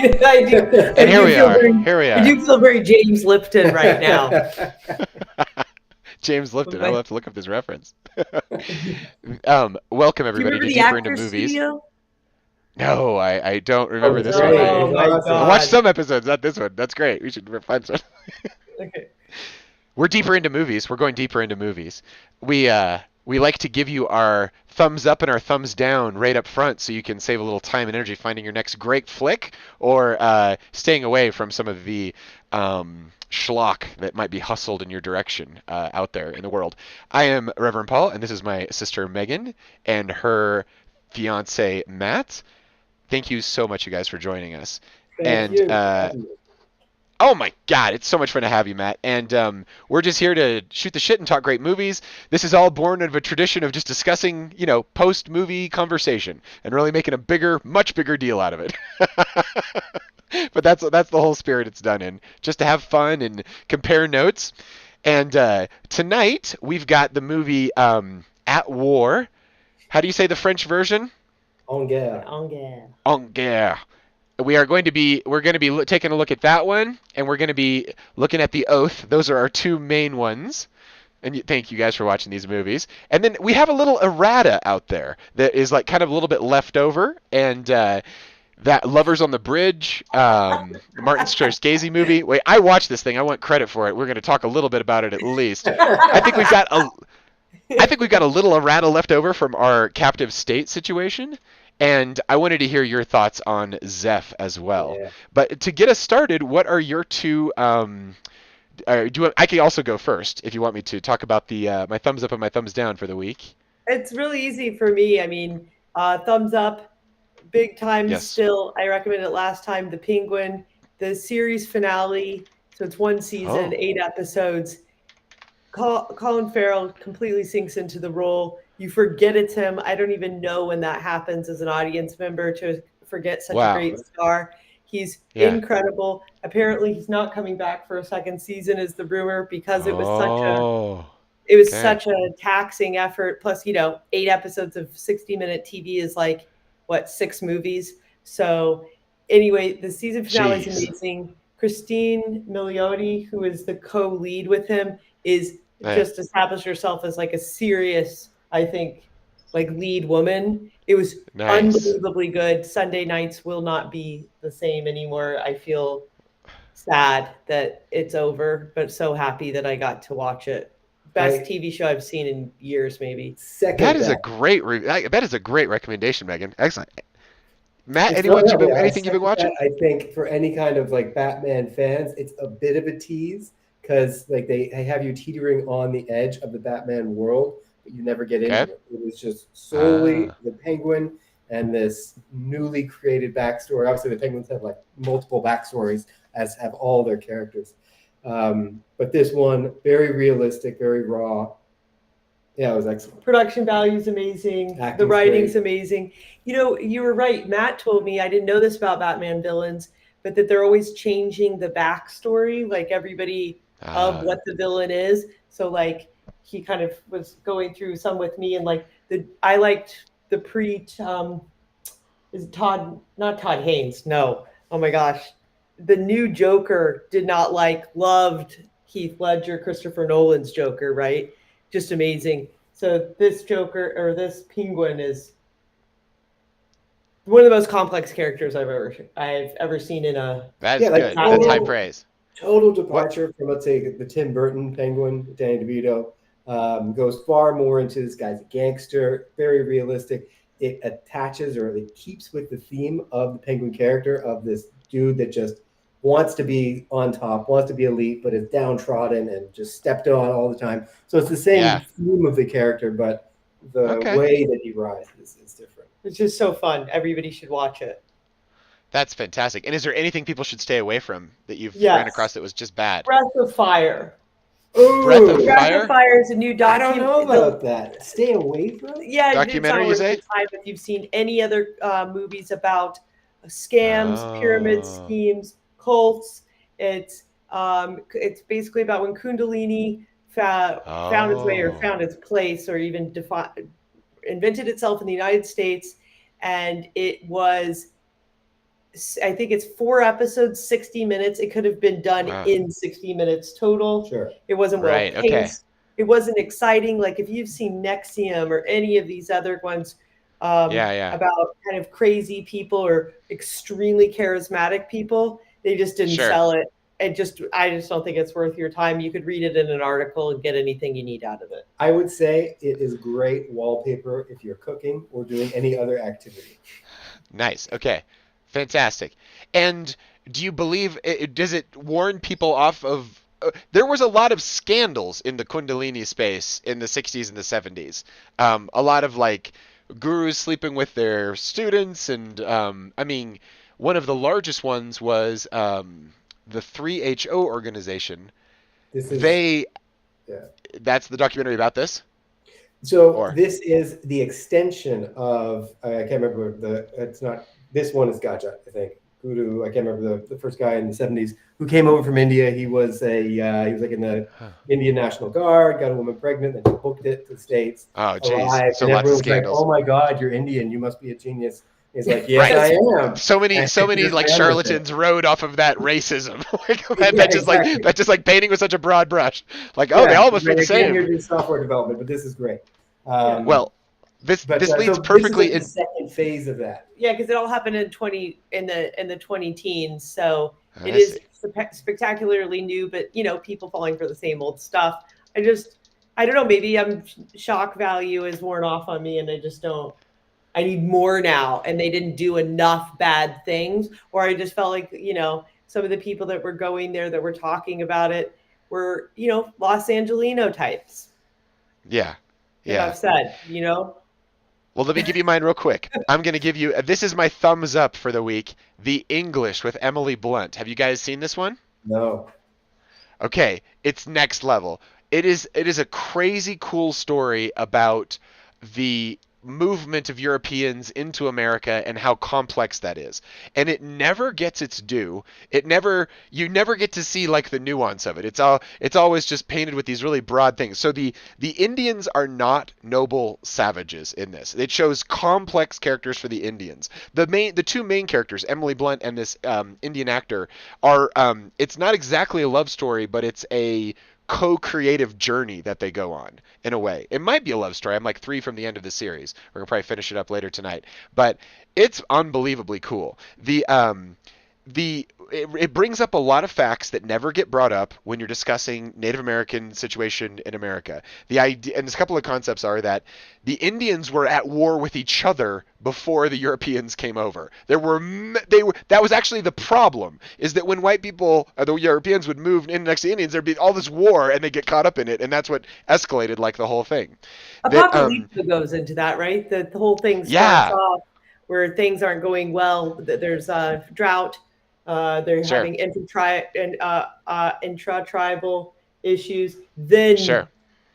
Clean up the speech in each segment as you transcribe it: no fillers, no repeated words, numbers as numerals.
I do. And here we are. Here we I are. do feel very James Lipton right now. James With Lipton. I'll my- have to look up this reference. Welcome Do you everybody remember to the Deeper Into Actors Movies. Studio? No, I don't Oh, remember it's this one great. either. Oh It's my I awesome. watched God. some episodes, not this one. That's great. We should find some. Okay. We're deeper into movies. We're going deeper into movies. We like to give you our thumbs up and our thumbs down right up front, so you can save a little time and energy finding your next great flick, or staying away from some of the schlock that might be hustled in your direction out there in the world. I am Reverend Paul, and this is my sister Megan and her fiance Matt. Thank you so much, you guys, for joining us. Thank And you for having me. oh my God, it's so much fun to have you, Matt. And we're just here to shoot the shit and talk great movies. This is all born out of a tradition of just discussing, post-movie conversation and really making a bigger, much bigger deal out of it. But that's the whole spirit it's done in, just to have fun and compare notes. And tonight we've got the movie At War. How do you say the French version? En guerre. En Guerre. We're going to be taking a look at that one, and we're going to be looking at The Oath. Those are our two main ones. And thank you guys for watching these movies. And then we have a little errata out there that is like kind of a little bit left over, and that Lovers on the Bridge, Martin Scorsese movie. Wait, I watched this thing. I want credit for it. We're going to talk a little bit about it at least. I think we've got a little errata left over from our captive state situation. And I wanted to hear your thoughts on Zeph as well. Yeah. But to get us started, what are your two? I can also go first if you want me to talk about the my thumbs up and my thumbs down for the week. It's really easy for me. I mean, thumbs up, big time Yes. still. I recommended it last time. The Penguin, the series finale. So it's one season, Oh. 8 episodes. Colin Farrell completely sinks into the role. You forget it's him. I don't even know when that happens as an audience member to forget such a Wow. great star. He's Yeah. incredible. Apparently, he's not coming back for a second season, is the rumor, because Oh. it was Okay. such a taxing effort. Plus, 8 episodes of 60-minute TV is like what, 6 movies. So anyway, the season finale is Jeez. amazing. Christine Milioti, who is the co-lead with him, is Yeah. just established herself as like a serious, I think, like lead woman. It was Nice. unbelievably good. Sunday nights will not be the same anymore. I feel sad that it's over, but so happy that I got to watch it. Best I TV show I've seen in years, maybe. That second is a that. great that is a great recommendation, Megan. Excellent. Matt, It's not I anything you've been second that. watching? I think for any kind of like Batman fans, it's a bit of a tease because like they have you teetering on the edge of the Batman world, but you never get into Okay. it. It was just solely Ah. the Penguin and this newly created backstory. Obviously, the Penguins have like multiple backstories, as have all their characters. But this one, very realistic, very raw. Yeah, it was excellent. Production value is amazing. The Acting's writing's great. amazing. You were right. Matt told me, I didn't know this about Batman villains, but that they're always changing the backstory, like everybody of Ah. what the villain is. So like he kind of was going through some with me, and like I liked the pre is Todd, not Todd Haynes, no. Oh my gosh. The new Joker loved Heath Ledger, Christopher Nolan's Joker, right? Just amazing. So this Joker, or this Penguin, is one of the most complex characters I've ever seen in a. That is Yeah, like good. That's high total praise. total What? departure from, let's say, the Tim Burton Penguin, Danny DeVito. Goes far more into this guy's a gangster, very realistic. It attaches, or it keeps with the theme of the Penguin character of this dude that just wants to be on top, wants to be elite, but is downtrodden and just stepped on all the time. So it's the same Yeah. theme of the character, but the Okay. way that he rises is different. It's just so fun. Everybody should watch it. That's fantastic. And is there anything people should stay away from that you've ran Yes. across that was just bad? Breath of Fire. Breath of Ooh, Breath Fire? of Fire is a new I don't know about document. that. Stay away from it? Yeah, it's Documentary, not you worth say? your time if you've seen any other movies about scams, pyramid Oh. schemes, cults. It's basically about when Kundalini found its way, or Oh. found its place, or even invented itself in the United States, and it was I think it's 4 episodes, 60 minutes. It could have been done Wow. in 60 minutes total. Sure. It wasn't well Right, okay. paced. It wasn't exciting. Like if you've seen Nexium or any of these other ones Yeah. about kind of crazy people or extremely charismatic people, they just didn't Sure. sell it. I just don't think it's worth your time. You could read it in an article and get anything you need out of it. I would say it is great wallpaper if you're cooking or doing any other activity. Nice. Okay. Fantastic. And do you believe does it warn people off of there was a lot of scandals in the Kundalini space in the 60s and the 70s. A lot of like gurus sleeping with their students and I mean one of the largest ones was the 3HO organization. This is They yeah. That's the documentary about this? So Or this is the extension of I can't remember it's not this one is Gaja, I think. Guru, I can't remember the first guy in the 70s who came over from India. He was he was like in the Indian National Guard, got a woman pregnant, and he booked it to the States. oh geez, Arrived, so and lots of everyone's like, scandals. "Oh my God, you're Indian. You must be a genius." He's like, "Yes, Right. I am." So many And like just ran with it. charlatans rode off of that racism. Yeah, That's just exactly. like painting with such a broad brush. Like, oh, they Yeah, all must be like, the I came here same. to do software development, but this is great. Well, this But leads so perfectly this in. is like the second phase of that. Yeah, because it all happened in the 20 teens. So it I is see. spectacularly new, but people falling for the same old stuff. I don't know, maybe shock value is worn off on me and I just don't. I need more now, and they didn't do enough bad things, or I just felt like some of the people that were going there that were talking about it were Los Angelino types. Yeah. Enough said. Well, let me give you mine real quick. I'm going to give you this is my thumbs up for the week. The English with Emily Blunt. Have you guys seen this one? No. Okay, it's next level. It is a crazy cool story about the movement of Europeans into America and how complex that is. And it never gets its due. You never get to see like the nuance of it. It's always just painted with these really broad things. So the Indians are not noble savages in this. It shows complex characters for the Indians. The two main characters, Emily Blunt and this Indian actor, are it's not exactly a love story, but it's a co-creative journey that they go on in a way. It might be a love story. I'm like 3 from the end of the series. We're gonna probably finish it up later tonight, but it's unbelievably cool. It brings up a lot of facts that never get brought up when you're discussing Native American situation in America. The idea, and a couple of concepts are that the Indians were at war with each other before the Europeans came over. That was actually the problem, is that when white people, or the Europeans would move in next to Indians, there'd be all this war and they get caught up in it, and that's what escalated like the whole thing. Apocalypse goes into that, right? The whole thing starts off where things aren't going well. There's a drought. They're having intra-tribal issues. Then,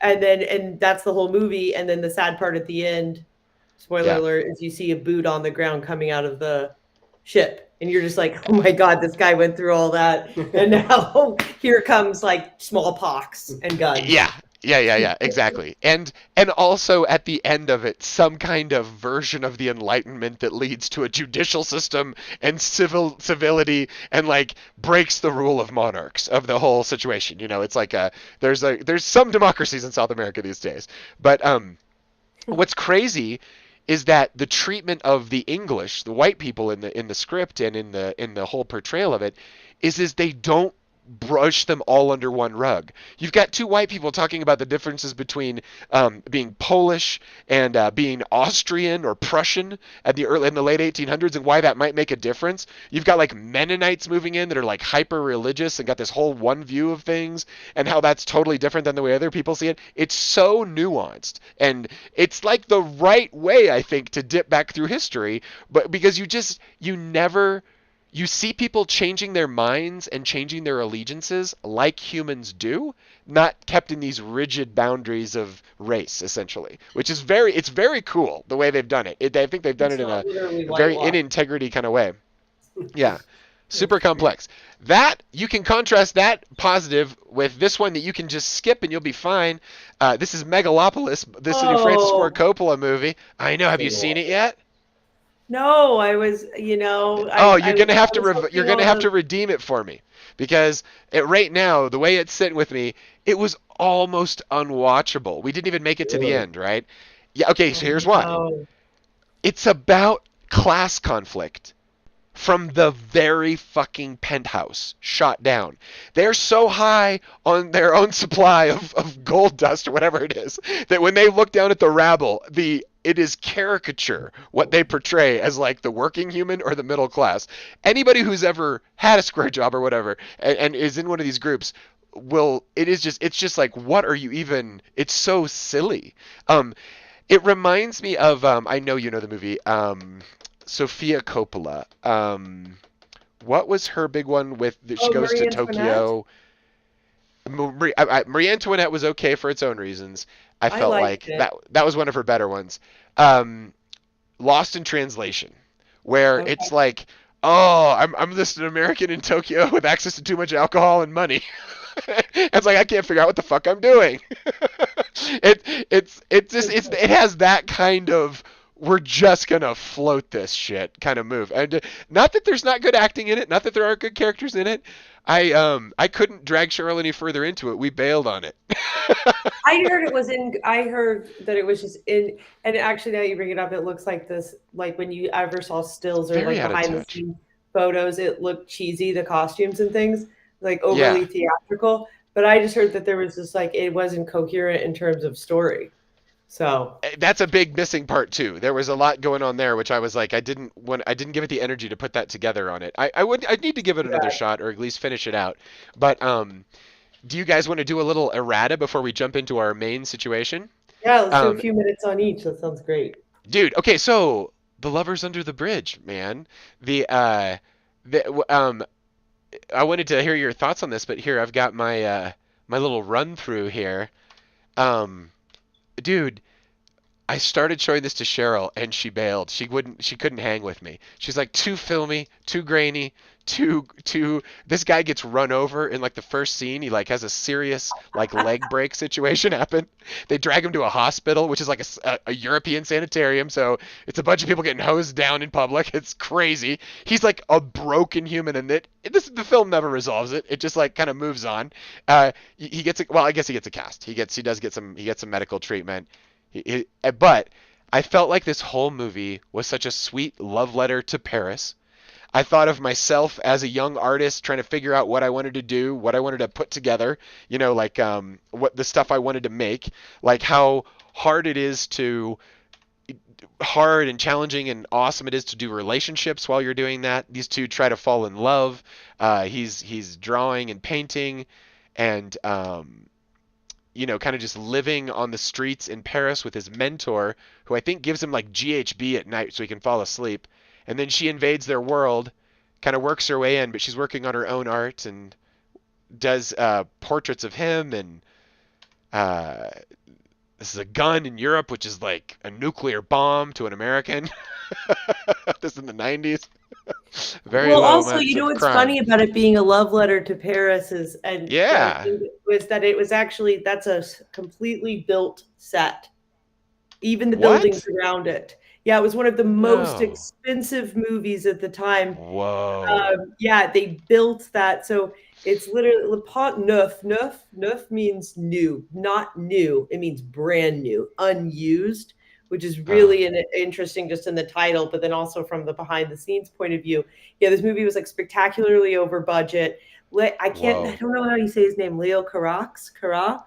and that's the whole movie. And then the sad part at the end, spoiler alert, is you see a boot on the ground coming out of the ship, and you're just like, oh my God, this guy went through all that, and now here comes like smallpox and guns. Yeah, exactly. And also at the end of it, some kind of version of the Enlightenment that leads to a judicial system and civility and like breaks the rule of monarchs of the whole situation. It's like there's some democracies in South America these days. But what's crazy is that the treatment of the English, the white people in the script and in the whole portrayal of it is they don't brush them all under one rug. You've got two white people talking about the differences between being Polish and being Austrian or Prussian in the late 1800s and why that might make a difference. You've got like Mennonites moving in that are like hyper religious and got this whole one view of things and how that's totally different than the way other people see it. It's so nuanced, and it's like the right way, I think, to dip back through history, but because you see people changing their minds and changing their allegiances like humans do, not kept in these rigid boundaries of race, essentially, which is it's very cool the way they've done it. I think they've done it in a very in integrity kind of way. Yeah. Super complex. That, you can contrast that positive with this one that you can just skip and you'll be fine. This is Megalopolis, this new Francis Ford Coppola movie. I know. Have you seen it yet? No, I was, Oh, I was you're hoping gonna all have the. to redeem it for me, because right now the way it's sitting with me, it was almost unwatchable. We didn't even make it to the Really? end, right? Yeah. Okay. Oh So here's why. no. It's about class conflict from the very fucking penthouse shot down. They're so high on their own supply of gold dust or whatever it is that when they look down at the rabble, it is caricature what they portray as like the working human or the middle class. Anybody who's ever had a square job or whatever and is in one of these groups will it's just like what are you even it's so silly. It reminds me of I know you know the movie Sofia Coppola. What was her big one with that she Oh, goes to Marie Antoinette. Tokyo? Marie Antoinette was okay for its own reasons. I I felt liked like it. that was one of her better ones. Um, Lost in Translation, where Okay. it's like, oh, I'm just an American in Tokyo with access to too much alcohol and money. It's like I can't figure out what the fuck I'm doing. It has that kind of we're just gonna float this shit kind of move. And not that there's not good acting in it, not that there aren't good characters in it. I couldn't drag Cheryl any further into it. We bailed on it. I heard that it was just in, and actually now you bring it up, it looks like this, like when you ever saw stills or Very like out of behind the touch. scenes photos, it looked cheesy, the costumes and things, like Yeah. overly theatrical. But I just heard that there was just like, it wasn't coherent in terms of story. So, That's a big missing part too. There was a lot going on there, which I was like, I didn't give it the energy to put that together on it. I'd need to give it another yeah. shot or at least finish it out. But do you guys want to do a little errata before we jump into our main situation? Yeah, let's do a Um, few minutes on each. That sounds great. Dude, okay, so the lovers under the bridge, man. The the I wanted to hear your thoughts on this, but here I've got my little run through here. Um, dude, I started showing this to Cheryl and she bailed. She couldn't hang with me. She's like too filmy, too grainy, too this guy gets run over in like the first scene. He like has a serious like leg break situation happen. They drag him to a hospital, which is like a European sanitarium, so it's a bunch of people getting hosed down in public. It's crazy. He's like a broken human and the film never resolves it. It just like kind of moves on. He gets a, well, I guess he gets a cast. He gets some medical treatment. But I felt like this whole movie was such a sweet love letter to Paris. I thought of myself as a young artist trying to figure out what I wanted to do, what I wanted to put together, like what the stuff I wanted to make, like how hard and challenging and awesome it is to do relationships while you're doing that. These two try to fall in love. He's drawing and painting and kind of just living on the streets in Paris with his mentor, who I think gives him like GHB at night so he can fall asleep. And then she invades their world, kind of works her way in, but she's working on her own art and does portraits of him. And uh, this is a gun in Europe, which is like a nuclear bomb to an American. This in the 90s. Very Well, low also, amounts of what's crime. funny about it being a love letter to Paris is, and I Yeah. think it was that it was actually that's a completely built set, even the buildings What? around it. Yeah, it was one of the most No. expensive movies at the time. Whoa. Yeah, they built that. So it's literally Le Pont Neuf. Neuf means new, not new. It means brand new, unused, which is Oh. really interesting just in the title, but then also from the behind the scenes point of view. Yeah, this movie was like spectacularly over budget. I Whoa. don't know how you say his name, Leo Carax, Cara.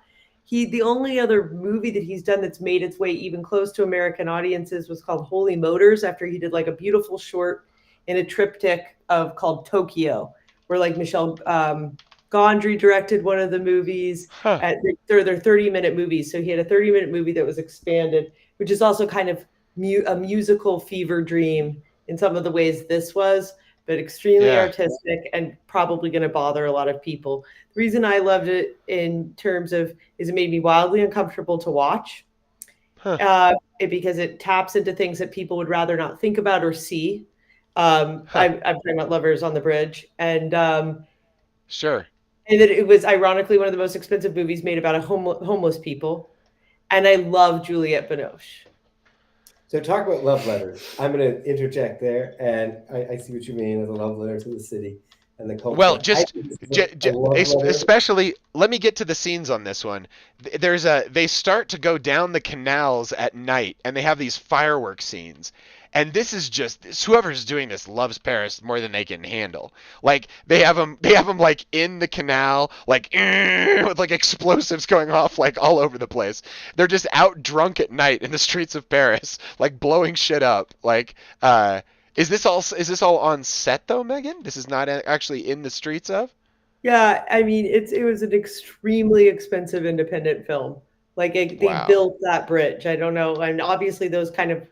The only other movie that he's done that's made its way even close to American audiences was called Holy Motors, after he did like a beautiful short in a triptych of called Tokyo, where like Michelle Gondry directed one of the movies. Huh. They're 30-minute movies, so he had a 30-minute movie that was expanded, which is also kind of a musical fever dream in some of the ways this was, but extremely Yeah. artistic and probably going to bother a lot of people. The reason I loved it in terms of is it made me wildly uncomfortable to watch, Huh. because it taps into things that people would rather not think about or see. Huh. I'm talking about Lovers on the Bridge, Sure. and that it was ironically one of the most expensive movies made about homeless people. And I love Juliette Binoche. So talk about love letters. I'm going to interject there, and I see what you mean as a love letter to the city and the Well, culture. I just think this is a love letter. especially, let me get to the scenes on this one. They start to go down the canals at night, and they have these fireworks scenes. And this is just whoever's doing this loves Paris more than they can handle. Like they have them like in the canal, like with like explosives going off like all over the place. They're just out drunk at night in the streets of Paris, like blowing shit up. Like is this all on set though, Megan? This is not actually in the streets of? Yeah, I mean, it was an extremely expensive independent film. Like they Wow. built that bridge. I don't know, and obviously those kind of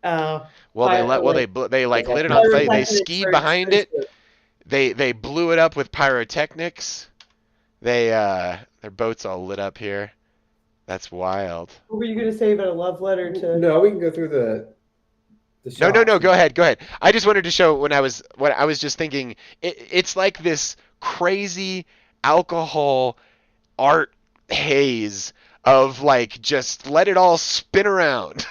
uh, Well, like they like lit it on fire. They pyrotechnics skied are behind it. expensive. They blew it up with pyrotechnics. Their boats all lit up here. That's wild. What were you going to say about a love letter to? No, we can go through the No, no, shots. no. Go ahead. Go ahead. I just wanted to show when I was just thinking it's like this crazy alcohol art haze of like just let it all spin around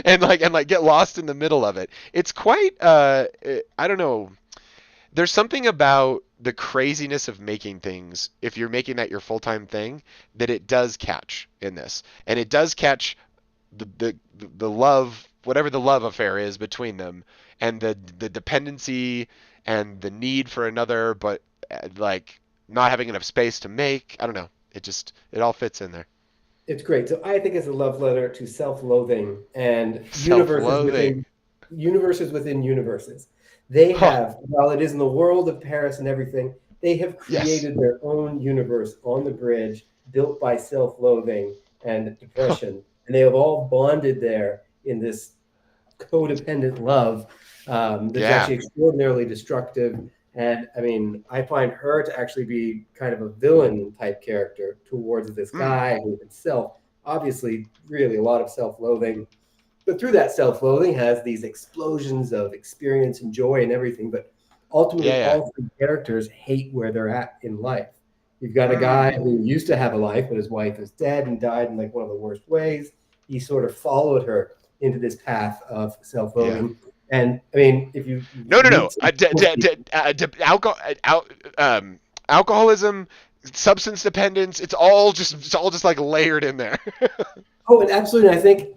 and like get lost in the middle of it. It's quite I don't know. There's something about the craziness of making things if you're making that your full-time thing that it does catch in this. And it does catch the love, whatever the love affair is between them, and the dependency and the need for another, but like not having enough space to make. I don't know. It all fits in there. It's great. So I think it's a love letter to self-loathing and Self-loathing. universes within universes. They Huh. have, while it is in the world of Paris and everything, they have Yes. created their own universe on the bridge, built by self-loathing and Huh. depression, and they have all bonded there in this codependent love that's Yeah. actually extraordinarily destructive. And I mean, I find her to actually be kind of a villain type character towards this Mm. guy who himself, obviously, really a lot of self loathing. But through that self loathing, has these explosions of experience and joy and everything. But Yeah, ultimately, yeah. all three characters hate where they're at in life. You've got a guy Mm. who used to have a life, but his wife is dead and died in like one of the worst ways. He sort of followed her into this path of self Yeah. loathing. And I mean, if you No, no, no. meet some homeless people, Alcoholism, substance dependence. It's all just like layered in there. oh, and absolutely, I think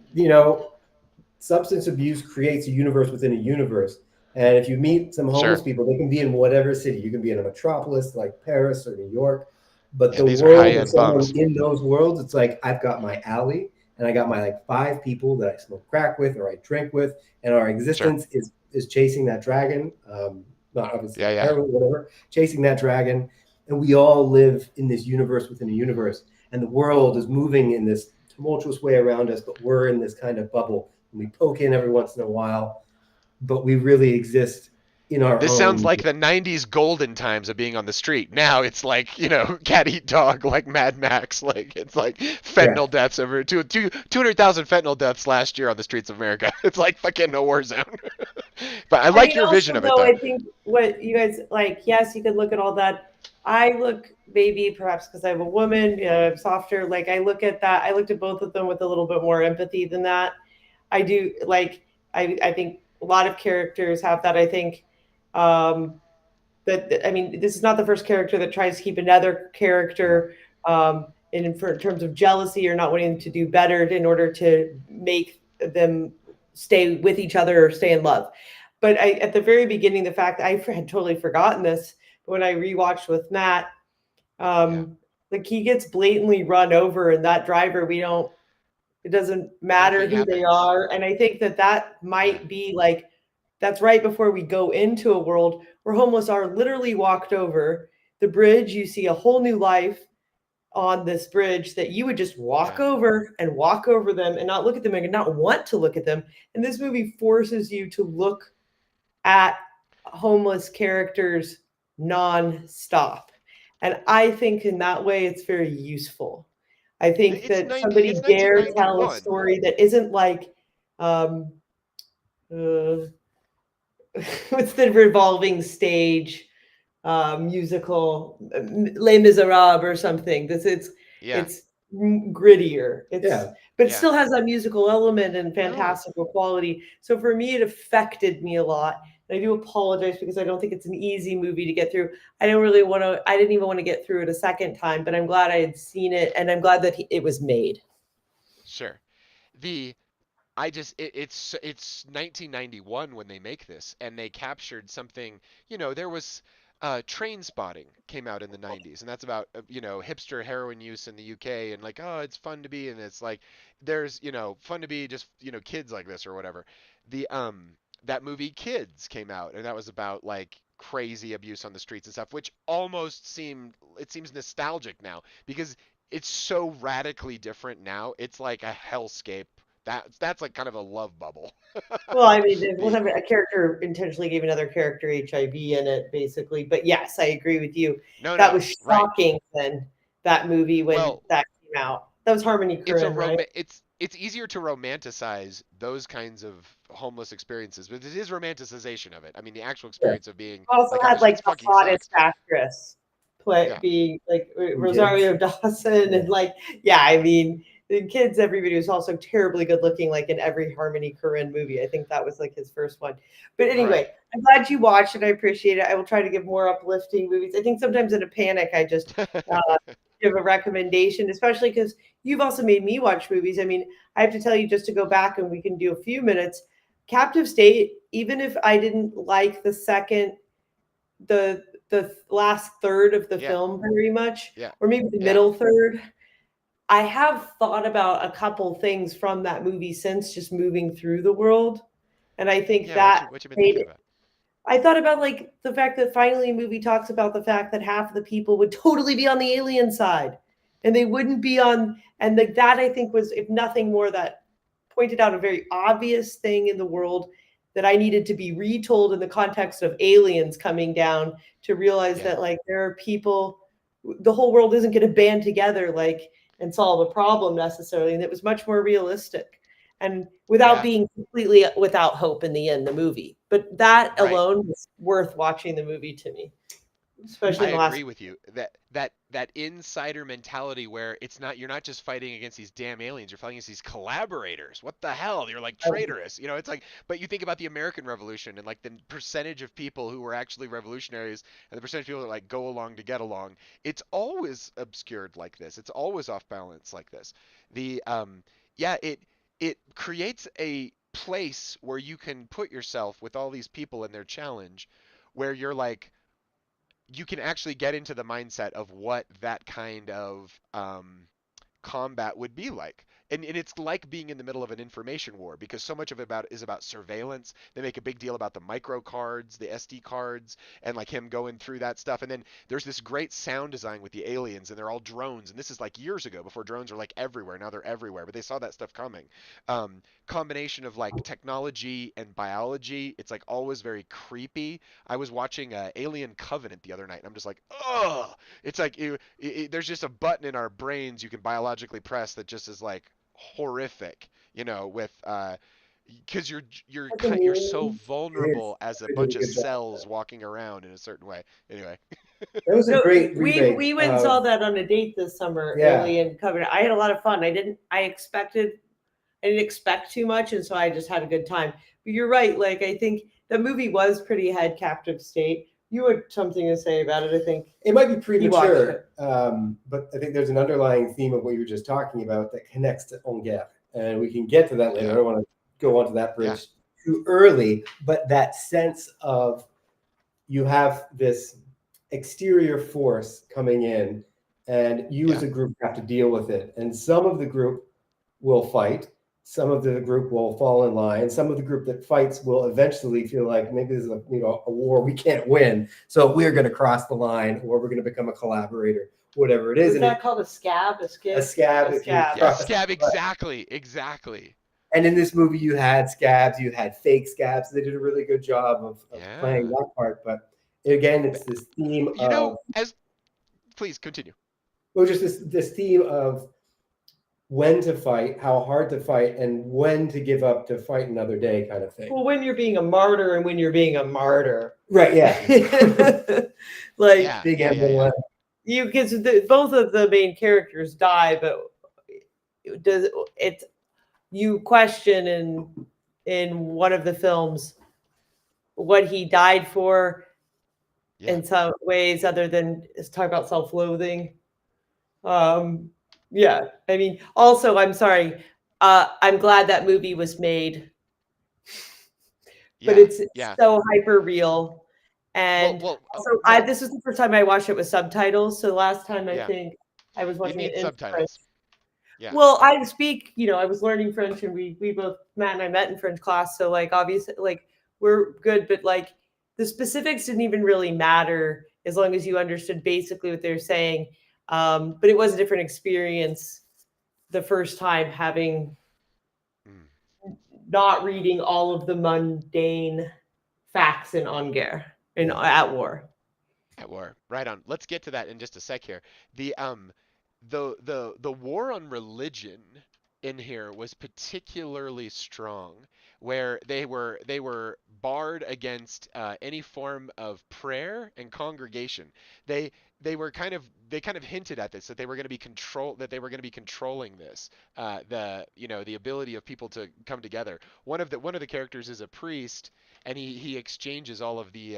substance abuse creates a universe within a universe. And if you meet some homeless Sure. people, they can be in whatever city. You can be in a metropolis like Paris or New York, but Yeah, the these are world of high-end someone bums. in those worlds, it's like I've got my alley and I got my like five people that I smoke crack with or I drink with, and our Sure. existence is chasing that dragon. Not obviously Yeah, yeah. heroin, whatever, chasing that dragon, and we all live in this universe within a universe, and the world is moving in this tumultuous way around us, but we're in this kind of bubble, and we poke in every once in a while, but we really exist in our This sounds own. like the 90s golden times of being on the street. Now it's like, cat eat dog, like Mad Max. Like, it's like Yeah, fentanyl deaths 200,000 fentanyl deaths last year on the streets of America. It's like fucking a war zone. But I I like mean, your vision also of it, though, though. I think what you guys like, yes, you could look at all that. I look maybe perhaps because I'm a woman, softer. Like I look at that. I looked at both of them with a little bit more empathy than that. I do like. I think a lot of characters have that. I think um, I mean, this is not the first character that tries to keep another character in terms of jealousy or not wanting to do better in order to make them stay with each other or stay in love. But at the very beginning, the fact I had totally forgotten this, but when I rewatched with Matt, Yeah. like he gets blatantly run over, and that driver, we don't. It doesn't matter Nothing who they happens. are, and I think that Yeah. might be like that's right before we go into a world where homeless are literally walked over the bridge. You see a whole new life on this bridge that you would just walk Yeah. over and walk over them and not look at them and not want to look at them. And this movie forces you to look at homeless characters nonstop. And I think in that way, it's very useful. I think It's that 90. somebody It's dare tell a 1991. story that isn't like, um, uh, what's the revolving stage musical Les Miserables or something. This Yeah. it's grittier. But it Yeah. still has that musical element and No. fantastical quality. So for me, it affected me a lot. And I do apologize because I don't think it's an easy movie to get through. I didn't even want to get through it a second time, but I'm glad I had seen it, and I'm glad that it was made. Sure. It's 1991 when they make this, and they captured something. There was Train Spotting came out in the 90s, and that's about hipster heroin use in the UK, and like, oh, it's fun to be, and it's like there's fun to be just kids like this or whatever. The That movie Kids came out, and that was about like crazy abuse on the streets and stuff, which seems nostalgic now because it's so radically different now. It's like a hellscape. That's like kind of a love bubble. Well, I mean, it The wasn't a character intentionally gave another character HIV in it, basically. But yes, I agree with you. No, That no, was right. shocking then, that movie when Well, that came out. That was Harmony Korine, right? it's easier to romanticize those kinds of homeless experiences, but it is romanticization of it. I mean, the actual Yeah. experience of being Also like on the had like streets the fucking hottest sucks. actress Yeah, being like In Kids. Rosario Dawson, Yeah. and like, yeah, I mean, the Kids, everybody was also terribly good looking, like in every Harmony Korine movie. I think that was like his first one. But right. anyway, I'm glad you watched it. I appreciate it. I will try to give more uplifting movies. I think sometimes in a panic, I just uh, give a recommendation, especially because you've also made me watch movies. I mean, I have to tell you, just to go back and we can do a few minutes. Captive State, even if I didn't like the last third of the Yeah, film very much, yeah, or maybe the yeah, middle third, I have thought about a couple things from that movie since, just moving through the world. And I think yeah. that What you been made thinking it. about? I thought about like the fact that finally a movie talks about the fact that half of the people would totally be on the alien side and they wouldn't be on, and that I think was, if nothing more, that pointed out a very obvious thing in the world that I needed to be retold in the context of aliens coming down, to realize Yeah, that like there are people, the whole world isn't going to band together like and solve a problem necessarily, and it was much more realistic and without yeah. being completely without hope in the end, the movie. But that Right. alone was worth watching the movie to me, especially I in the last. agree with you. That insider mentality where you're not just fighting against these damn aliens, you're fighting against these collaborators. What the hell? You're like traitorous. It's like, but you think about the American Revolution and like the percentage of people who were actually revolutionaries and the percentage of people that like go along to get along. It's always obscured like this. It's always off balance like this. The Yeah, it creates a place where you can put yourself with all these people in their challenge where you're like you can actually get into the mindset of what that kind of combat would be like. And it's like being in the middle of an information war because so much of it is about surveillance. They make a big deal about the micro cards, the SD cards, and like him going through that stuff. And then there's this great sound design with the aliens, and they're all drones. And this is like years ago before drones were like everywhere. Now they're everywhere, but they saw that stuff coming. Combination of like technology and biology. It's like always very creepy. I was watching Alien Covenant the other night, and I'm just like, ugh. It's like there's just a button in our brains you can biologically press that just is like horrific, with because you're so It is. vulnerable as a They did bunch a of good job. cells walking around in a certain way. Anyway, That was a No, great we remake went and saw of, that on a date this summer, yeah. Alien Covenant. I had a lot of fun. I didn't expect too much, and so I just had a good time. But you're right. Like, I think the movie was pretty ahead, Captive State. You had something to say about it, I think. It might be You watched premature, it. but I think there's an underlying theme of what you were just talking about that connects to Guerre. And we can get to that later. yeah, I don't want to go onto that yeah, bridge too early, but that sense of you have this exterior force coming in, and you as yeah, a group have to deal with it. And some of the group will fight, some of the group will fall in line, some of the group that fights will eventually feel like maybe this is a war we can't win, so we're going to cross the line, or we're going to become a collaborator, whatever it is. Was And that called a scab? A a skib? scab A if you scab. yeah. cross. Scab, exactly. And in this movie, you had scabs, you had fake scabs. They did a really good job of playing Yeah. that part. But again, it's this theme of, As please continue. well, just this theme of when to fight, how hard to fight, and when to give up to fight another day, kind of thing. Well, when you're being a martyr and when you're being a martyr. Right? Yeah. Like, Yeah, Big yeah, yeah, yeah. emblem. because both of the main characters die, but does it's you question in one of the films what he died for Yeah. in some ways other than talk about self-loathing. Um, yeah, I mean, also, I'm sorry. I'm glad that movie was made, but Yeah. it's Yeah. so hyper real. Well, And well, also, well, this was the first time I watched it with subtitles. So last time I yeah. think I was You watching it need in French. subtitles. Yeah. Well, I speak, I was learning French, and we both, Matt and I, met in French class. So like obviously like we're good, but like the specifics didn't even really matter as long as you understood basically what they're saying. But it was a different experience the first time having Mm. not reading all of the mundane facts in on Guerre in Yeah. at war. At war. Right on. Let's get to that in just a sec here. The war on religion in here was particularly strong, where they were barred against any form of prayer and congregation. They they kind of hinted at this, that they were going to be controlling this, the ability of people to come together. One of the characters is a priest, and he exchanges all of the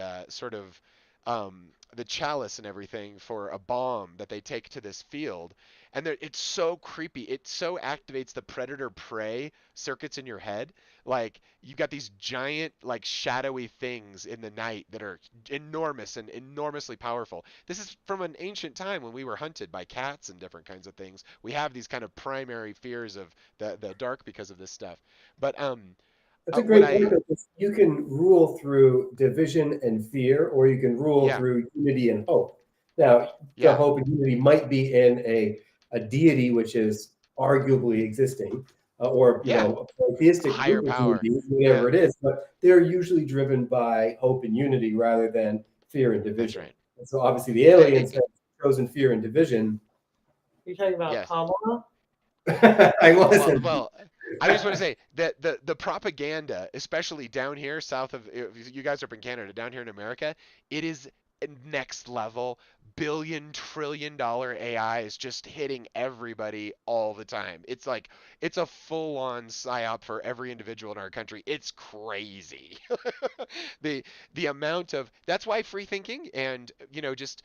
the chalice and everything for a bomb that they take to this field. And it's so creepy. It so activates the predator prey circuits in your head. Like, you've got these giant, like, shadowy things in the night that are enormous and enormously powerful. This is from an ancient time when we were hunted by cats and different kinds of things. We have these kind of primary fears of the dark because of this stuff. But That's a what great I point, because you can rule through division and fear, or you can rule Yeah, through unity and hope. Now, the yeah, hope and unity might be in a deity which is arguably existing, or yeah, a polytheistic higher group of human power. beings, Yeah, whatever it is. But they're usually driven by hope and unity rather than fear and that's division. right. And so, obviously, the I aliens think have chosen fear and division. You're talking about yes. Kamala? I Well, wasn't. well, I just want to say that the propaganda, especially down here south of, if you guys are up in Canada, down here in America, it is next level. Billion, trillion-dollar AI is just hitting everybody all the time. It's like it's a full-on psyop for every individual in our country. It's crazy. the the amount of That's why free thinking and just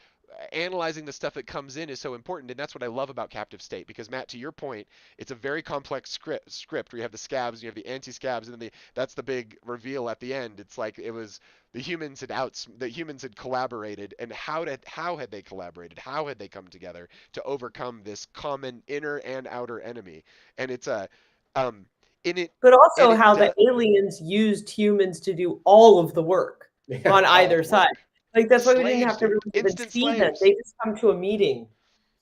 analyzing the stuff that comes in is so important, and that's what I love about Captive State, because Matt, to your point, it's a very complex script where you have the scabs, you have the anti-scabs, and then that's the big reveal at the end. It's like it was the humans had collaborated, and how had they collaborated? How had they come together to overcome this common inner and outer enemy? And it's a um in it But and also it how the does aliens used humans to do all of the work Yeah. on all either the side. work. Like that's why we didn't have Slaves, to dude. really even Instant see them. slaves. They just come to a meeting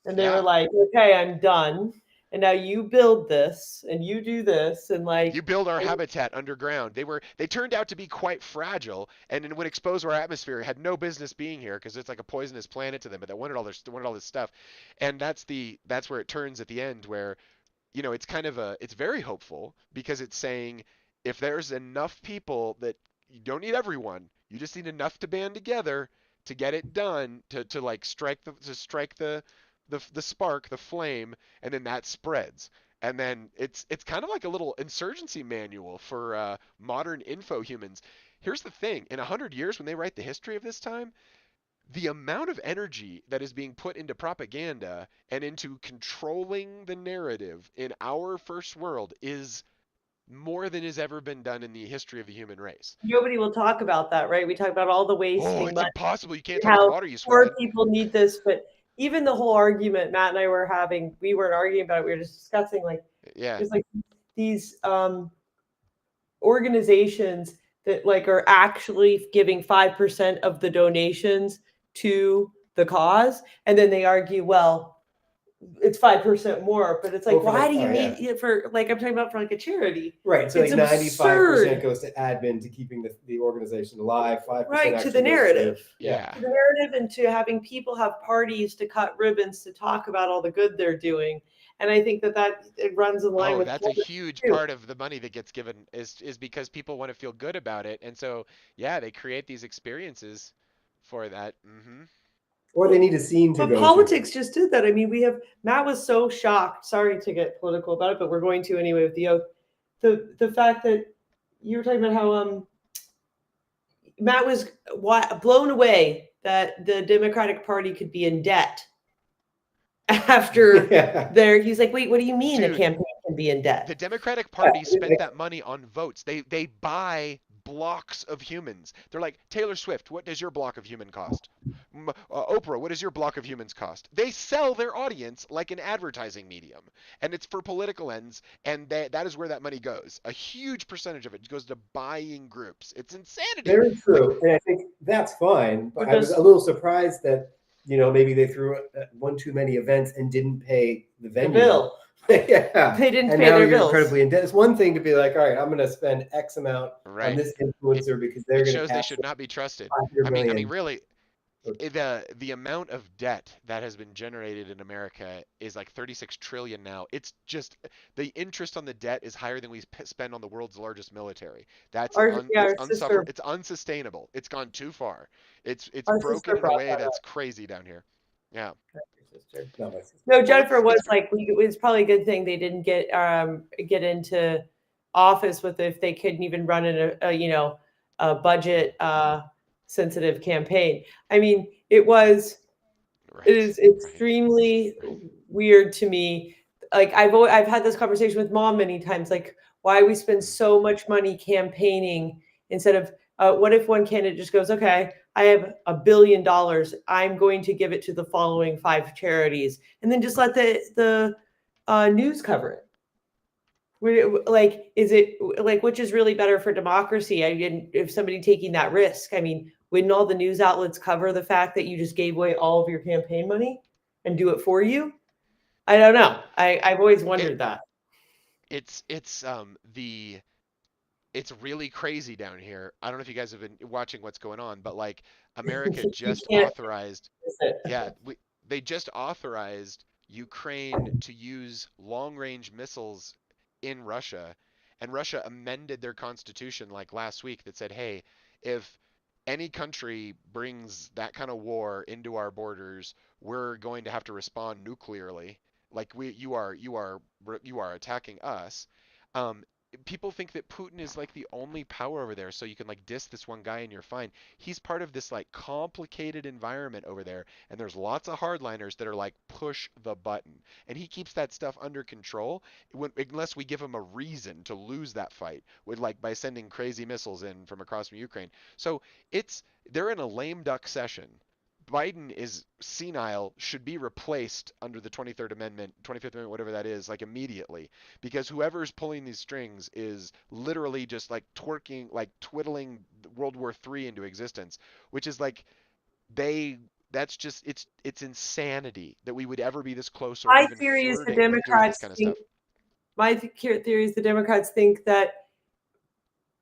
and they were Yeah. like, "Okay, I'm done. And now you build this and you do this." And You like, build our habitat underground. They turned out to be quite fragile, and then when exposed to our atmosphere, had no business being here because it's like a poisonous planet to them. But they wanted all this stuff, and that's where it turns at the end, where it's very hopeful, because it's saying, if there's enough people, that you don't need everyone, you just need enough to band together to get it done, to like strike the spark, the flame, and then that spreads. And then it's kind of like a little insurgency manual for modern info humans. Here's the thing: in 100 years, when they write the history of this time, the amount of energy that is being put into propaganda and into controlling the narrative in our first world is more than has ever been done in the history of the human race. nobody will talk about that, right? We talk about all the Oh, wasting it's money, impossible. You can't talk about the how water you swim poor in. people need this, but even the whole argument Matt and I were having, we weren't arguing about it. We were just discussing like Yeah. there's like these organizations that like are actually giving 5% of the donations to the cause, and then they argue, well, it's 5% more, but it's like, Well, for why the do you oh need yeah, it for, like, I'm talking about for like a charity. right. So It's like 95% absurd. goes to admin to keeping the organization alive. 5% Right, to the actually goes to, narrative. yeah. Yeah. To the narrative, and to having people have parties to cut ribbons to talk about all the good they're doing. And I think that it runs in line Oh, with that's a politics huge too. part of the money that gets given, is because people want to feel good about it. And so, yeah, they create these experiences for that. Or they need a scene to But go politics just did that. I mean, Matt was so shocked. Sorry to get political about it, but we're going to anyway with the oath. The fact that you were talking about how Matt was blown away that the Democratic Party could be in debt after Yeah. he's like, wait, what do you mean Dude, a campaign can be in debt? the Democratic Party spent that money on votes. They buy blocks of humans. They're like, Taylor Swift, what does your block of human cost? Oprah, what does your block of humans cost? They sell their audience like an advertising medium, and it's for political ends, and that is where that money goes. A huge percentage of it goes to buying groups. It's insanity. Very Like, true. And I think that's fine. But We're I was just- a little surprised that, maybe they threw one too many events and didn't pay the The venue. bill. Yeah. They didn't And pay now their you're bills. incredibly in debt. It's one thing to be like, all right, I'm going to spend X amount right. on this influencer because they're It going to shows they cash should not be trusted. 500 I mean, million. really, the amount of debt that has been generated in America is like 36 trillion now. It's just the interest on the debt is higher than we spend on the world's largest military. That's Our sister, It's unsustainable. It's gone too far. It's our broken sister in a brought way that that's crazy down here. Yeah. up. No, my sister. No, Jennifer it's was like, it was probably a good thing they didn't get into office with if they couldn't even run in a budget sensitive campaign. I mean, it Right. is extremely weird to me. Like I've had this conversation with mom many times. Like why we spend so much money campaigning instead of what if one candidate just goes, okay, I have $1 billion. I'm going to give it to the following 5 charities, and then just let the news cover it. Like, is it like which is really better for democracy? I mean, if somebody taking that risk, I mean, wouldn't all the news outlets cover the fact that you just gave away all of your campaign money and do it for you? I don't know. I've always wondered that. It's really crazy down here. I don't know if you guys have been watching what's going on, but like America You just can't authorized, miss it. yeah, they just authorized Ukraine to use long-range missiles in Russia, and Russia amended their constitution like last week that said, hey, if any country brings that kind of war into our borders, we're going to have to respond nuclearly. Like you are attacking us. Um, People think that Putin is like the only power over there, so you can like diss this one guy and you're fine. He's part of this like complicated environment over there, and there's lots of hardliners that are like push the button, and he keeps that stuff under control unless we give him a reason to lose that fight with like by sending crazy missiles in from across from Ukraine. So they're in a lame duck session. Biden is senile, should be replaced under the 23rd Amendment, 25th Amendment, whatever that is, like immediately, because whoever's pulling these strings is literally just like twerking, like twiddling World War III into existence, which is like they. That's just it's insanity that we would ever be this close or My even theory is the flirting with doing this Democrats kind of think. stuff. My theory is the Democrats think that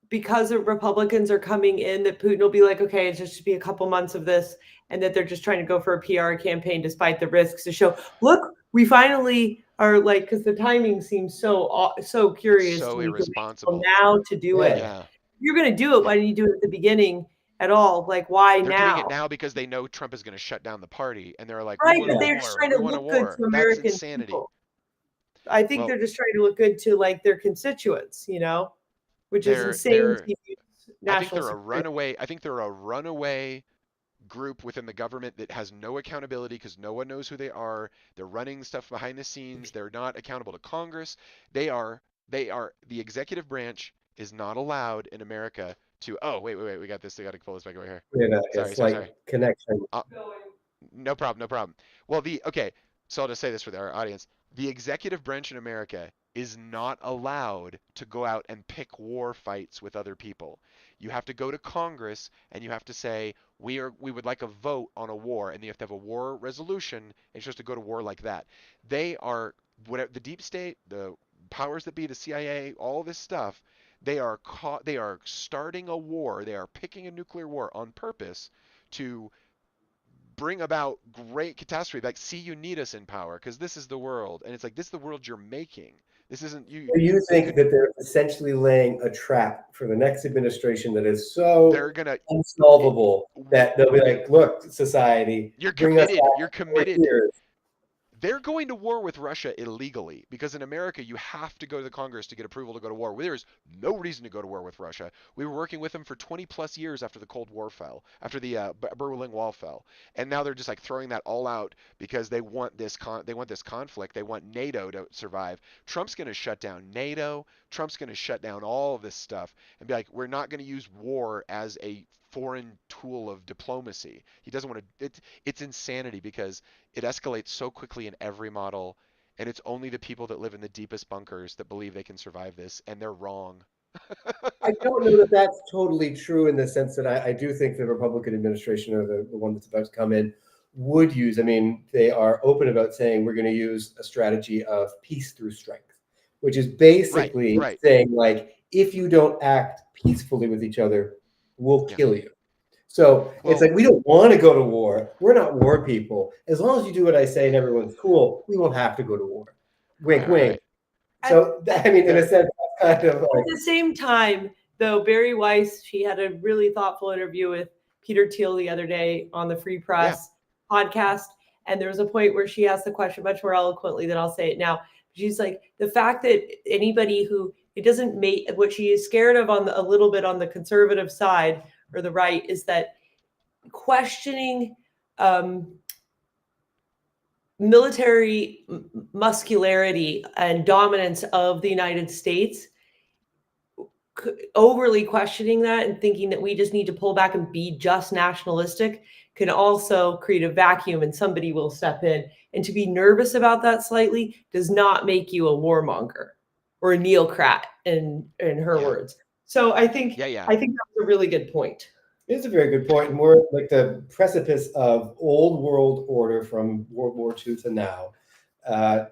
because the Republicans are coming in, that Putin will be like, okay, it's just be a couple months of this, and that they're just trying to go for a PR campaign despite the risks to show, look, we finally are like, because the timing seems so curious So to me to wait irresponsible. till now to do it. Yeah. If you're going to do it, why didn't you do it at the beginning at all? Like, why They're doing now? it now because they know Trump is going to shut down the party, and they're like, "We Right, want a but they're just war. trying We to want a look good war." to That's American insanity. people. I think Well, they're just trying to look good to like their constituents, which is insane to use I think national they're a security. runaway. I think they're a runaway group within the government that has no accountability because no one knows who they are. They're running stuff behind the scenes. They're not accountable to Congress. The executive branch is not allowed in America to. Oh, wait. We got this. They got to pull this back over here. We had Sorry. connection. No problem. No problem. Well, okay. So I'll just say this for our audience: the executive branch in America is not allowed to go out and pick war fights with other people. You have to go to Congress and you have to say we would like a vote on a war, and you have to have a war resolution. And you're supposed to go to war like that. They are whatever the deep state, the powers that be, the CIA, all this stuff. They are starting a war. They are picking a nuclear war on purpose to bring about great catastrophe. Like, see, you need us in power because this is the world, and it's like this is the world you're making. This isn't you. Do you This think could that they're essentially laying a trap for the next administration that is so they're gonna. It, unsolvable that they'll be like, look, society, you're bring us committed. back You're to 4 committed. years. They're going to war with Russia illegally because in America you have to go to the Congress to get approval to go to war. There is no reason to go to war with Russia. We were working with them for 20 plus years after the Cold War fell, after the Berlin Wall fell, and now they're just like throwing that all out because they want this they want this conflict. They want NATO to survive. Trump's going to shut down NATO. Trump's going to shut down all of this stuff and be like, we're not going to use war as a foreign tool of diplomacy. He doesn't want to. It's insanity because it escalates so quickly in every model, and it's only the people that live in the deepest bunkers that believe they can survive this, and they're wrong. I don't know that that's totally true in the sense that I do think the Republican administration or the one that's about to come in would use, I mean, they are open about saying we're going to use a strategy of peace through strength, which is Right, basically right. saying, like, if you don't act peacefully with each other, we'll Yeah. kill you. So it's Well, like, we don't want to go to war. We're not war people. As long as you do what I say and everyone's cool, we won't have to go to war. Wink, all wink. right. So, I mean, in a There. sense, that's kind of At like, the same time, though, Barry Weiss, she had a really thoughtful interview with Peter Thiel the other day on the Free Yeah. Press podcast. And there was a point where she asked the question much more eloquently than I'll say it now. She's like, the fact that anybody who it doesn't make what she is scared of on a little bit on the conservative side or the right is that questioning military muscularity and dominance of the United States, overly questioning that and thinking that we just need to pull back and be just nationalistic can also create a vacuum and somebody will step in. And to be nervous about that slightly does not make you a warmonger or a neocrat in her Yeah. words. So I think Yeah. that's a really good point. it's a very good point. More like the precipice of old world order from World War II to now,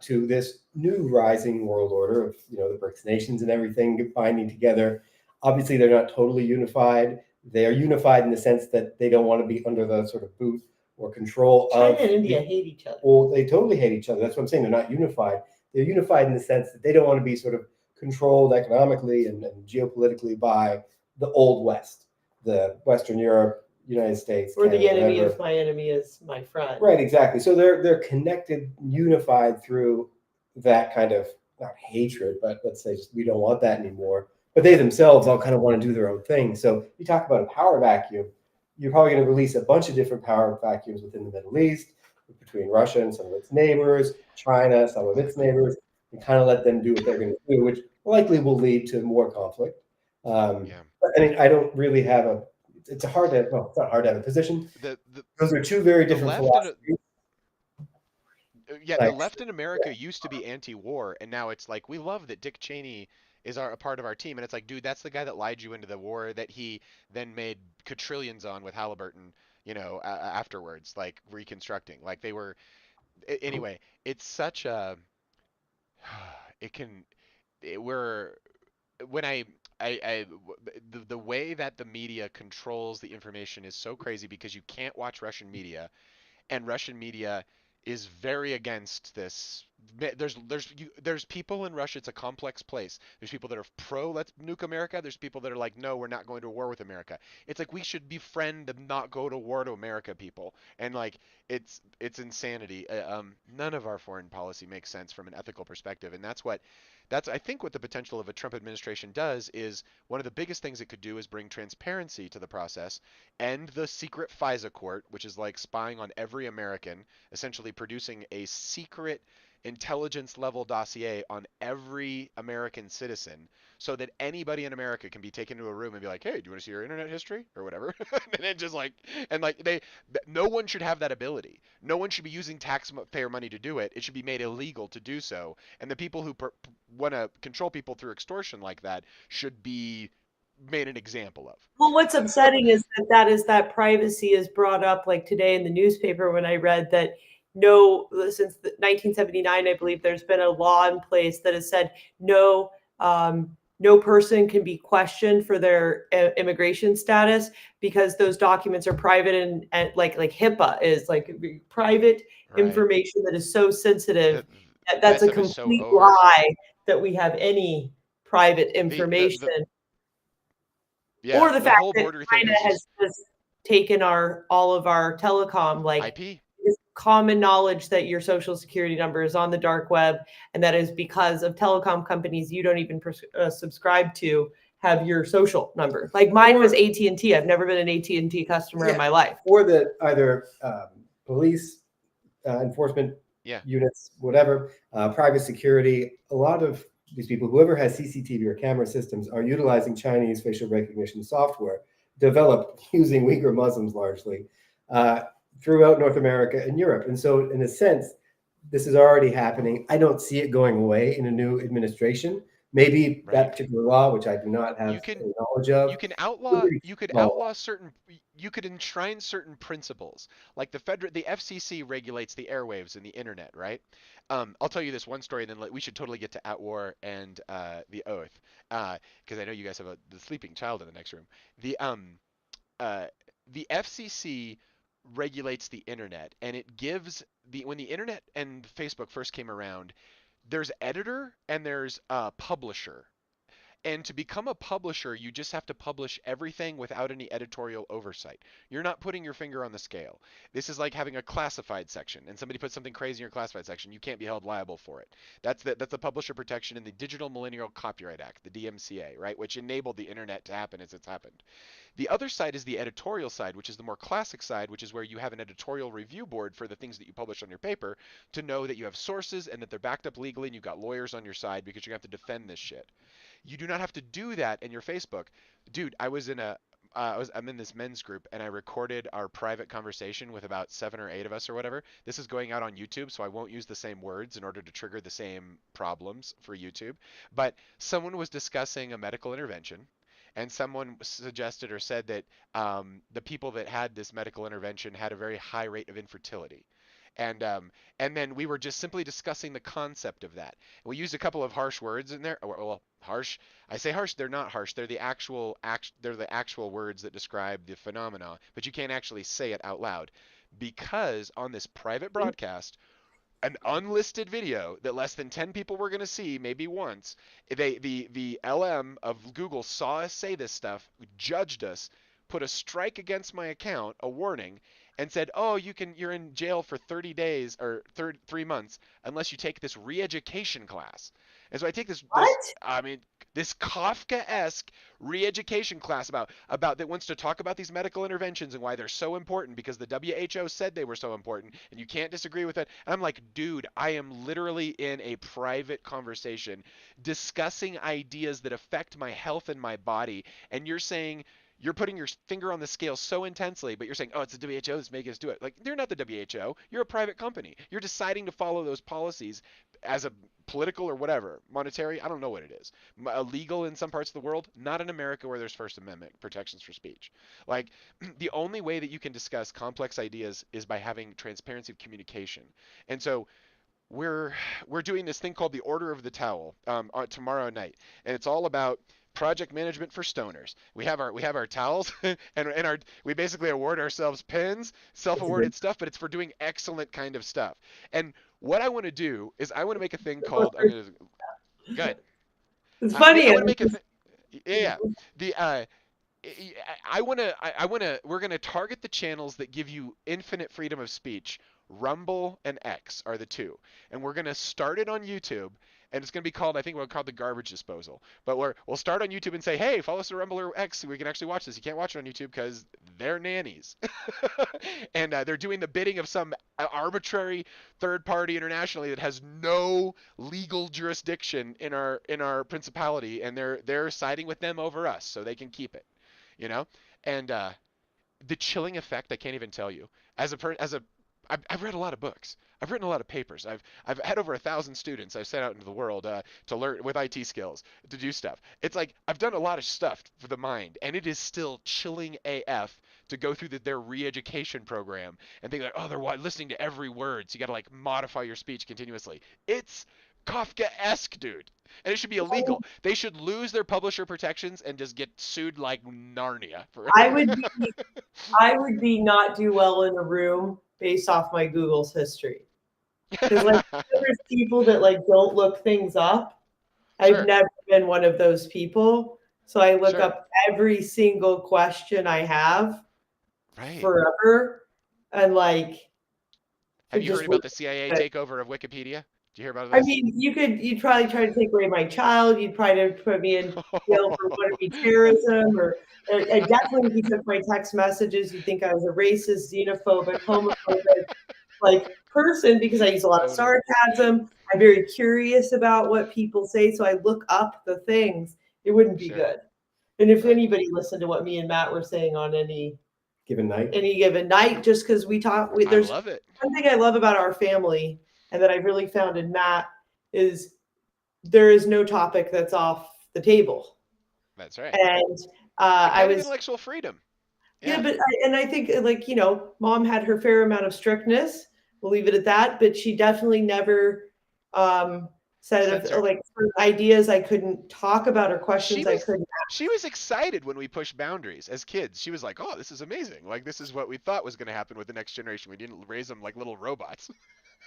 to this new rising world order of the BRICS nations and everything binding together. Obviously, they're not totally unified. They are unified in the sense that they don't want to be under the sort of boot or control China of and India hate each other. Well, they totally hate each other. That's what I'm saying. They're not unified. They're unified in the sense that they don't want to be sort of controlled economically and geopolitically by the old West, the Western Europe, United States, Or the Canada, enemy whatever. of my enemy is my friend. Right, exactly. So they're connected, unified through that kind of not hatred, but let's say just we don't want that anymore. But they themselves all kind of want to do their own thing. So you talk about a power vacuum, you're probably going to release a bunch of different power vacuums within the Middle East, between Russia and some of its neighbors, China, some of its neighbors, and kind of let them do what they're going to do, which likely will lead to more conflict. Yeah. But I mean, I don't really have a. It's hard to. Well, it's not hard to have a position. Those are two very different philosophies. Yeah, the Like, left in America used to be anti-war, and now it's like we love that Dick Cheney is a part of our team, and it's like, dude, that's the guy that lied you into the war that he then made quadrillions on with Halliburton, afterwards, like reconstructing. Like they were anyway. It's such a it can we're when the way that the media controls the information is so crazy because you can't watch Russian media and Russian media is very against this. There's people in Russia. It's a complex place. There's people that are pro let's nuke America. There's people that are like, no, we're not going to war with America. It's like we should befriend and not go to war to America people. And like it's insanity. None of our foreign policy makes sense from an ethical perspective, and that's I think what the potential of a Trump administration does is one of the biggest things it could do is bring transparency to the process, end the secret FISA court, which is like spying on every American, essentially producing a secret intelligence level dossier on every American citizen so that anybody in America can be taken to a room and be like, hey, do you want to see your internet history or whatever? And it just like, and like no one should have that ability. No one should be using taxpayer money to do it. It should be made illegal to do so. And the people who want to control people through extortion like that should be made an example of. Well, what's upsetting is that privacy is brought up like today in the newspaper when I read that since 1979, I believe there's been a law in place that has said no person can be questioned for their immigration status because those documents are private and like HIPAA is like private information that is so sensitive. That's a complete lie that we have any private the information, yeah, or the the fact whole that border thing China is has just taken all of our telecom. Like, IP. it's common knowledge that your social security number is on the dark web, and that is because of telecom companies you don't even subscribe to have your social number. Like, mine was AT&T. I've never been an AT&T customer in my life. Or that either police enforcement Yeah. units, whatever, private security, a lot of these people, whoever has CCTV or camera systems, are utilizing Chinese facial recognition software developed using Uyghur Muslims largely throughout North America and Europe. And so, in a sense, this is already happening. I don't see it going away in a new administration. Maybe Right. that particular law, which I do not have any knowledge of, you could outlaw certain, you could enshrine certain principles. Like the FCC regulates the airwaves and the internet, right? I'll tell you this one story, and then we should totally get to At War and the Oath, because I know you guys have the sleeping child in the next room. Uh, the FCC regulates the internet, and it gives when the internet and Facebook first came around, there's editor and there's publisher. And to become a publisher, you just have to publish everything without any editorial oversight. You're not putting your finger on the scale. This is like having a classified section, and somebody puts something crazy in your classified section. You can't be held liable for it. That's the publisher protection in the Digital Millennial Copyright Act, the DMCA, right, which enabled the internet to happen as it's happened. The other side is the editorial side, which is the more classic side, which is where you have an editorial review board for the things that you publish on your paper to know that you have sources and that they're backed up legally and you've got lawyers on your side because you're going to have to defend this shit. You do not have to do that in your Facebook. Dude, I'm in this men's group, and I recorded our private conversation with about 7 or 8 of us or whatever. This is going out on YouTube, so I won't use the same words in order to trigger the same problems for YouTube. But someone was discussing a medical intervention, and someone suggested or said that the people that had this medical intervention had a very high rate of infertility. And then we were just simply discussing the concept of that. We used a couple of harsh words in there. Well, harsh. I say harsh. They're not harsh. They're the actual words that describe the phenomena, but you can't actually say it out loud because on this private broadcast, an unlisted video that less than 10 people were going to see, maybe once, the LM of Google saw us say this stuff, judged us, put a strike against my account, a warning, and said, "Oh, you're in jail for 30 days or 3 months unless you take this re-education class." And so I take this Kafka-esque re-education class about that wants to talk about these medical interventions and why they're so important because the WHO said they were so important and you can't disagree with it. And I'm like, dude, I am literally in a private conversation discussing ideas that affect my health and my body, and you're putting your finger on the scale so intensely, but you're saying, oh, it's the WHO that's making us do it. Like, they're not the WHO. You're a private company. You're deciding to follow those policies as a political or whatever, monetary, I don't know what it is. Illegal in some parts of the world, not in America where there's First Amendment protections for speech. Like, the only way that you can discuss complex ideas is by having transparency of communication. And so we're doing this thing called the Order of the Towel tomorrow night, and it's all about project management for stoners. We have our towels and we basically award ourselves pins, self-awarded stuff, but it's for doing excellent kind of stuff. And what I want to do is I want to make a thing called good. It's funny. I want to make a yeah. The we're going to target the channels that give you infinite freedom of speech. Rumble and X are the two. And we're going to start it on YouTube, and it's going to be called, I think we'll call it the garbage disposal. But we'll start on YouTube and say, hey, follow us to Rumble or X so we can actually watch this. You can't watch it on YouTube because they're nannies. And they're doing the bidding of some arbitrary third party internationally that has no legal jurisdiction in our principality, and they're siding with them over us so they can keep it. You know? And the chilling effect, I can't even tell you. I've read a lot of books. I've written a lot of papers. I've had over 1,000 students I've sent out into the world to learn with IT skills to do stuff. It's like I've done a lot of stuff for the mind, and it is still chilling AF to go through their re-education program and think like, oh, they're listening to every word, so you got to like modify your speech continuously. It's Kafka-esque, dude. And it should be illegal. They should lose their publisher protections and just get sued like Narnia. I would be not do well in a room based off my Google's history. Because like there's people that like don't look things up, I've Sure. never been one of those people. So I look Sure. up every single question I have Right. forever, and like Have it you heard just about the CIA works. takeover of Wikipedia? Did you hear about I this? mean, you'd probably try to take away my child. You'd probably put me in jail for wannabe terrorism, or definitely if you took my text messages, you'd think I was a racist, xenophobic, homophobic, like person because I use a lot of Totally. sarcasm. I'm very curious about what people say, so I look up the things. It wouldn't be Sure. good. And if Right. anybody listened to what me and Matt were saying on Given night. any given night, just because we talk, I there's love it. one thing I love about our family, and that I really found in Matt is there is no topic that's off the table. That's right. And The I kind of was, intellectual freedom. yeah, Yeah. and I think like, mom had her fair amount of strictness. We'll leave it at that. But she definitely never said of Censored. like certain ideas I couldn't talk about or She questions I was couldn't she was excited when we pushed boundaries as kids. She was like, "Oh, this is amazing. Like this is what we thought was going to happen with the next generation. We didn't raise them like little robots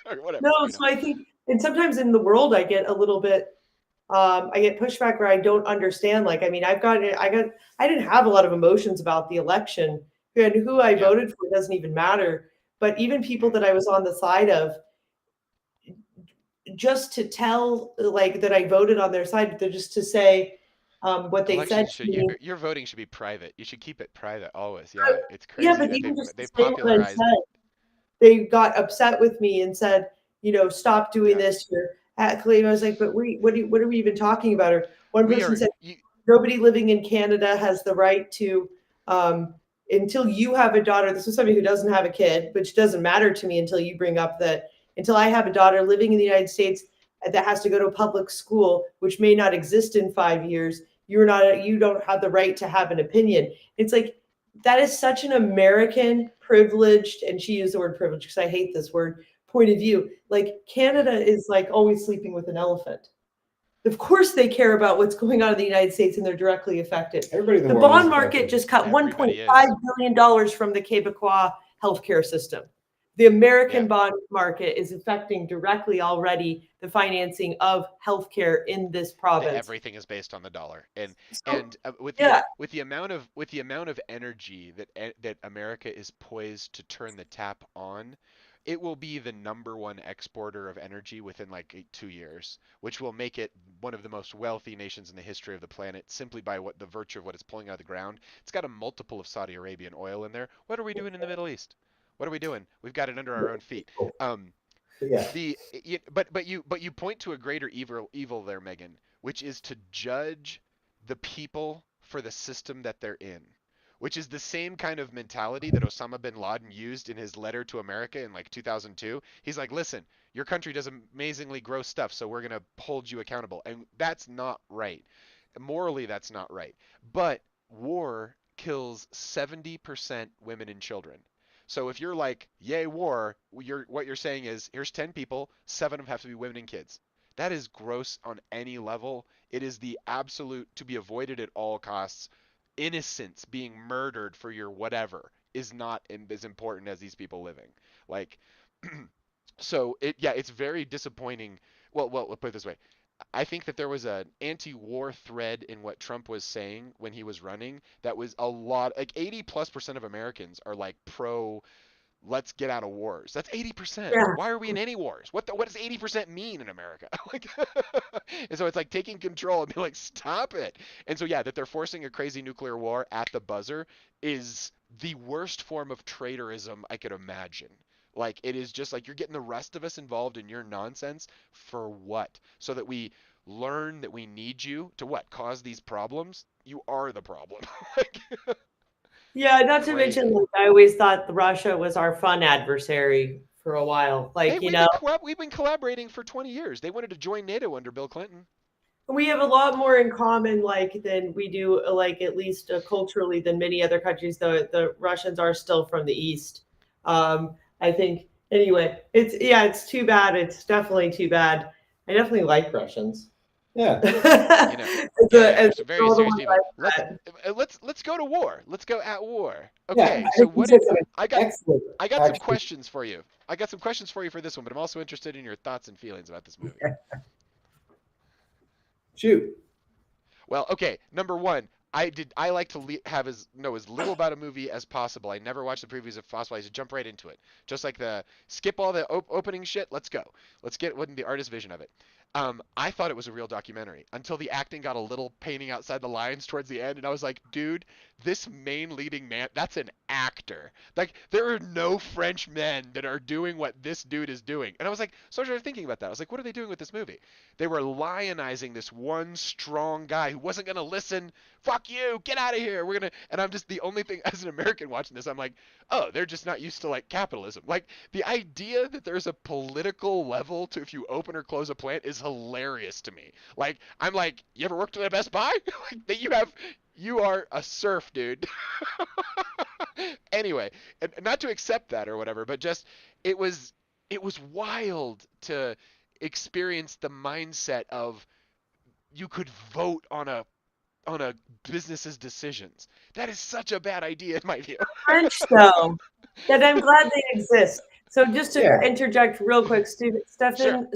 or No, whatever, you know." so I think, and sometimes in the world, I get a little bit, I get pushback where I don't understand. Like, I mean, I didn't have a lot of emotions about the election, and who I Yeah. voted for doesn't even matter. But even people Mm. that I was on the side of, just to tell like that I voted on their side, they're just to say what they said Elections to should me. your voting should be private. You should keep it private always. Yeah, it's Yeah, crazy but that even just to they've say what I popularized said, it. they got upset with me and said, stop doing Yeah. this. You're at Claim. I was like, but what are we even talking about? Or one We person are said, you nobody living in Canada has the right to, um, until you have a daughter. This is somebody who doesn't have a kid, which doesn't matter to me until you bring up that until I have a daughter living in the United States that has to go to a public school, which may not exist in 5 years. You don't have the right to have an opinion. It's like that is such an American privileged, and she used the word privilege because I hate this word, point of view. Like Canada mm, is like always sleeping with an elephant. Of course, they care about what's going on in the United States and they're directly affected. Everybody in the The world is bond market affected. just cut everybody $1.5 is. billion from the Quebecois healthcare system. The Yeah. American bond market is affecting directly already the financing of healthcare in this province. Everything is based on the dollar, So, with yeah, the amount of energy that America is poised to turn the tap on, it will be the number one exporter of energy within like 2 years, which will make it one of the most wealthy nations in the history of the planet simply by what the virtue of what it's pulling out of the ground. It's got a multiple of Saudi Arabian oil in there. What are we doing in the Middle East? What are we doing? We've got it under our own feet. Um, But yeah, but you point to a greater evil there, Megan, which is to judge the people for the system that they're in, which is the same kind of mentality that Osama bin Laden used in his letter to America in like 2002. He's like, listen, your country does amazingly gross stuff, so we're gonna hold you accountable, and that's not right. Morally, that's not right. But war kills 70% women and children. So if you're like, yay, war, what you're saying is, here's 10 people, 7 of them have to be women and kids. That is gross on any level. It is the absolute to be avoided at all costs. Innocence being murdered for your whatever is not as important as these people living. Like, so it's very disappointing. Well, let's put it this way. I think that there was an anti-war thread in what Trump was saying when he was running that was a lot, like 80+% of Americans are like pro let's get out of wars. That's 80%. yeah. Why are we in any wars? What does 80% mean in America? Like, and so it's like taking control and be like, stop it. And so yeah, that they're forcing a crazy nuclear war at the buzzer is the worst form of traitorism I could imagine. Like it is just like you're getting the rest of us involved in your nonsense for what? So that we learn that we need you to what? Cause these problems? You are the problem. Like, Yeah, not to mention, crazy. like, I always thought Russia was our fun adversary for a while. Hey, Like, we've been collaborating for 20 years. They wanted to join NATO under Bill Clinton. we have a lot more in common, like, than we do, like, at least culturally, than many other countries. The Russians are still from the East. I think, anyway, it's too bad. It's definitely too bad. I definitely like Russians. yeah. You know, As there's some very all the serious ones people. I've met. Let's go to war. Let's go at war. Yeah, Okay, I so think you what said did something I got? excellent. I got some Actually, questions for you. I got some questions for you for this one, but I'm also interested in your thoughts and feelings about this movie. Shoot. Well, okay. Number one, I like to have know as little about a movie as possible. I never watch the previews if possible. I just jump right into it. Just like the skip all the opening shit. Let's go. Let's get what the artist vision of it. I thought it was a real documentary until the acting got a little painting outside the lines towards the end, and I was like, dude, this main leading man, that's an actor. Like, there are no French men that are doing what this dude is doing. And I was like, so I started thinking about that. I was like, what are they doing with this movie? They were lionizing this one strong guy who wasn't gonna listen. Fuck you, get out of here. We're gonna. And I'm just the only thing as an American watching this. I'm like, oh, they're just not used to like capitalism. Like the idea that there's a political level to if you open or close a plant is hilarious to me. Like I'm like, you ever worked at a Best Buy? Like that you are a serf, dude. Anyway, and not to accept that or whatever, but just it was wild to experience the mindset of you could vote on a business's decisions. That is such a bad idea in my view. French though, that I'm glad they exist. So just to Yeah. interject real quick, Sure. Stefan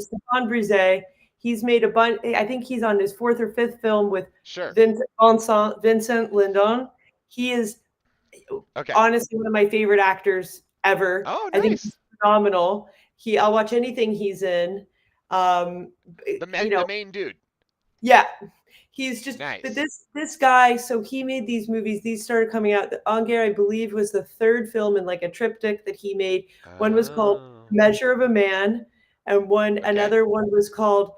Brisé, he's made a bunch. I think he's on his fourth or fifth film with Sure. Vincent Lindon. He is Okay. honestly one of my favorite actors ever. Oh, I think he's nice. phenomenal. I'll watch anything he's in. Um, The main dude. yeah, he's just. But Nice. this guy, so he made these movies. These started coming out. Guerre, I believe, was the third film in like a triptych that he made. One was called Oh. Measure of a Man, and Okay. another one was called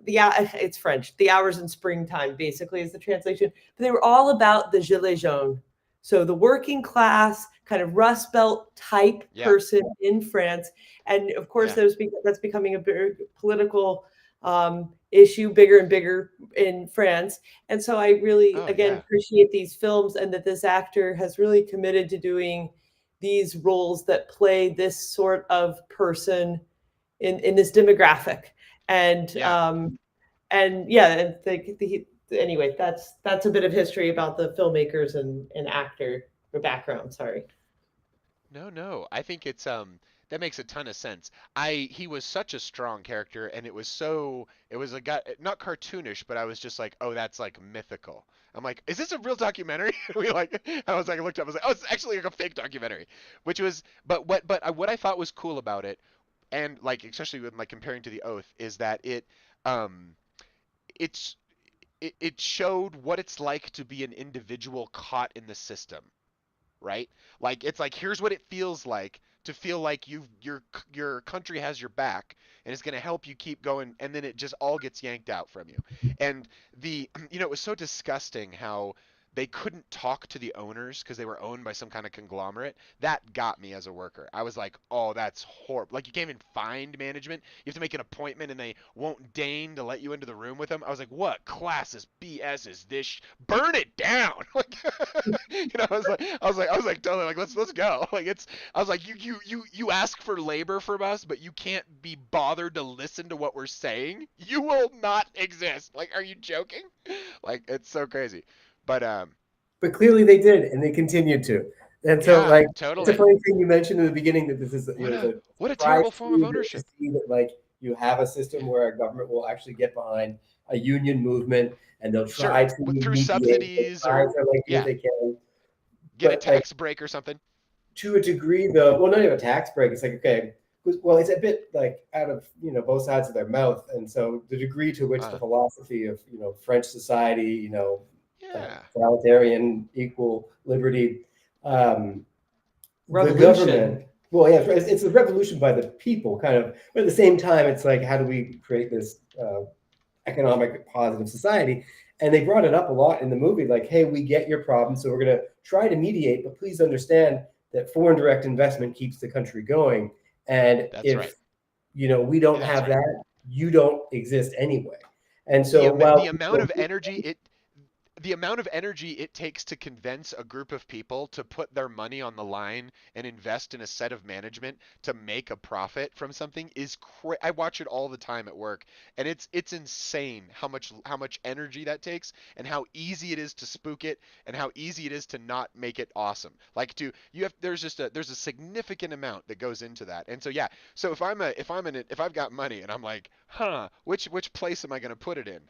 it's French. The Hours in Springtime, basically, is the translation. But they were all about the Gilets jaunes. So the working class, kind of Rust Belt type Yeah. person in France. And of course, Yeah. that's becoming a big political issue, bigger and bigger in France. And so I really, Oh, again, yeah. appreciate these films and that this actor has really committed to doing these roles that play this sort of person in this demographic. And Yeah. yeah, anyway, that's a bit of history about the filmmakers and actor background. Sorry. No, no. I think it's that makes a ton of sense. He was such a strong character and it was a guy not cartoonish, but I was just like, "Oh, that's like mythical." I'm like, "Is this a real documentary?" I was like I looked up I was like, "Oh, it's actually like a fake documentary." Which was what I thought was cool about it and like especially with like comparing to The Oath is that um it's it showed what it's like to be an individual caught in the system, right? Like it's like here's what it feels like to feel like your country has your back and is going to help you keep going, and then it just all gets yanked out from you. And the it was so disgusting how they couldn't talk to the owners because they were owned by some kind of conglomerate. That got me as a worker. I was like, oh, that's horrible. Like you can't even find management. You have to make an appointment and they won't deign to let you into the room with them. I was like, what class is BS is this? Burn it down. Like I was like totally like let's go. Like I was like you ask for labor from us, but you can't be bothered to listen to what we're saying. You will not exist. Like, are you joking? Like, it's so crazy. But But clearly they did, and they continued to. And so, yeah, like, it's a totally. funny thing you mentioned in the beginning that this is, the What a surprise terrible to form of me to ownership. see that, like, you have a system where a government will actually get behind a union movement, and they'll Sure, try to through mediate, they'll subsidies try or to like do what yeah, they can. get a But like tax break or something. to a degree, though, well, not even a tax break. It's like okay, well, it's a bit like out of both sides of their mouth, and so the degree to which the Uh, philosophy of French society, yeah. egalitarian, equal liberty, the Revolution. government. Well, yeah, it's a revolution by the people, kind of. But at the same time, it's like, how do we create this economic positive society? And they brought it up a lot in the movie, like, hey, we get your problem, so we're going to try to mediate, but please understand that foreign direct investment keeps the country going. And That's right. if we don't That's have right. that, you don't exist anyway. And so while The amount of energy it the amount of energy it takes to convince a group of people to put their money on the line and invest in a set of management to make a profit from something is I watch it all the time at work, and it's insane how much energy that takes, and how easy it is to spook it, and how easy it is to not make it awesome. Like there's a significant amount that goes into that. And so yeah, so if I've got money and I'm like, which place am I going to put it in?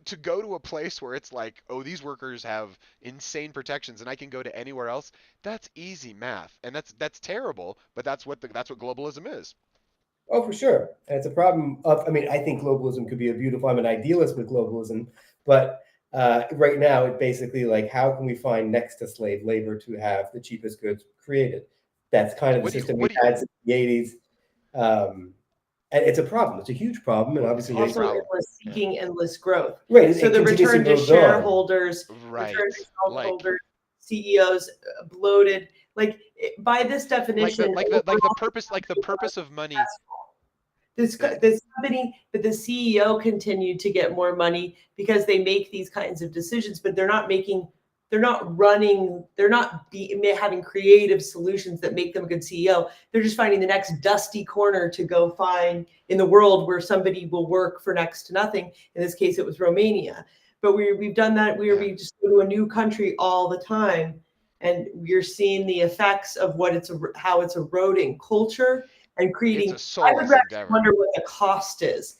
To go to a place where it's like, oh, these workers have insane protections and I can go to anywhere else, that's easy math. And that's terrible, but that's what globalism is. Oh, for sure. And it's a problem of, I mean, I think globalism could be a beautiful, I'm an idealist with globalism, but right now it basically like, how can we find next to slave labor to have the cheapest goods created? That's kind of the system we've had since the 80s. And it's a problem. It's a huge problem. And obviously, also endless seeking, endless growth. Right. So the return to shareholders, return to stockholders, CEOs bloated. Like by this definition, like the purpose of money. This company, but the CEO continued to get more money because they make these kinds of decisions, but they're not having creative solutions that make them a good CEO. They're just finding the next dusty corner to go find in the world where somebody will work for next to nothing. In this case, it was Romania. But we've done that. We just go to a new country all the time, and you're seeing the effects of how it's eroding culture and creating. I would wonder what the cost is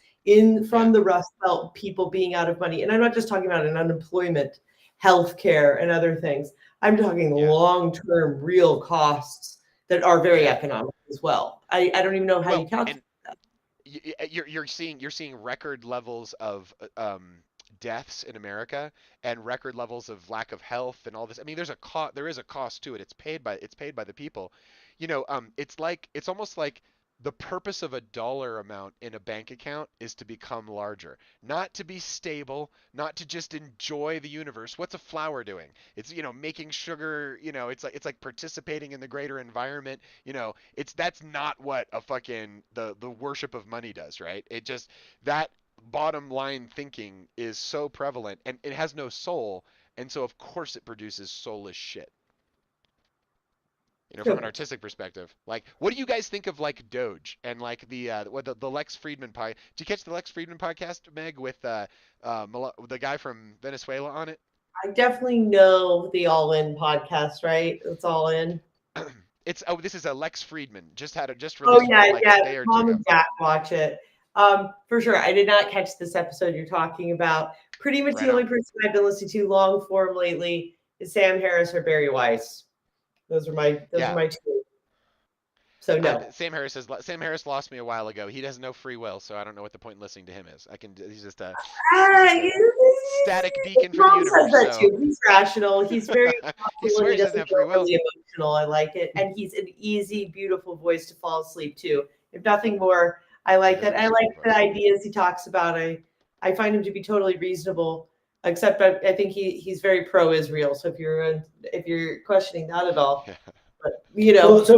from the Rust Belt people being out of money. And I'm not just talking about an unemployment, healthcare, and other things. I'm talking long-term real costs that are very economic as well. I don't even know how you calculate that. You're seeing record levels of deaths in America and record levels of lack of health and all this. I mean, there is a cost to it. It's paid by the people. It's almost like the purpose of a dollar amount in a bank account is to become larger, not to be stable, not to just enjoy the universe. What's a flower doing? It's, making sugar, it's like participating in the greater environment. That's not what a fucking the worship of money does, right? That bottom line thinking is so prevalent, and it has no soul, and so of course it produces soulless shit. From an artistic perspective. Like, what do you guys think of like Doge and like the Lex Friedman podcast? Did you catch the Lex Friedman podcast, Meg, with the guy from Venezuela on it? I definitely know the All In podcast, right? It's All In. This is a Lex Friedman just released. A day or Mom and Dad watch it. For sure. I did not catch this episode you're talking about. Pretty much the only person I've been listening to long form lately is Sam Harris or Barry Weiss. Those are my two. So no. Sam Harris lost me a while ago. He has no free will, so I don't know what the point in listening to him is. He's just a static beacon for the universe. Says that too. He's rational. He's very he swears he doesn't have free will. Really emotional. I like it, and he's an easy, beautiful voice to fall asleep to. If nothing more, I like that. I like the ideas he talks about. I find him to be totally reasonable. Except I think he's very pro-Israel. So if you're questioning that at all, but, he has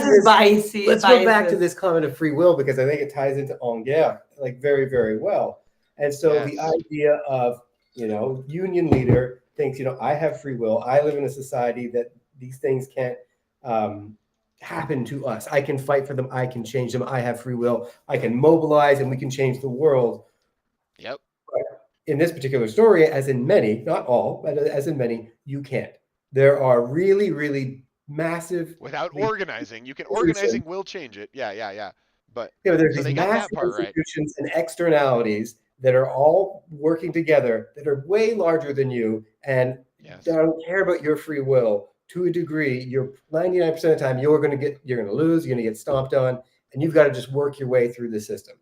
his bias. Let's go back to this comment of free will, because I think it ties into En Guerre like very, very well. And so the idea of union leader thinks I have free will. I live in a society that these things can't happen to us. I can fight for them. I can change them. I have free will. I can mobilize, and we can change the world. Yep. In this particular story, as in many, not all, but as in many, you can't. There are really, really massive. Without organizing, organizing will change it. Yeah. But there's these massive institutions and externalities that are all working together that are way larger than you, and they don't care about your free will. To a degree, you're 99% of the time you're going to lose, you're going to get stomped on, and you've got to just work your way through the system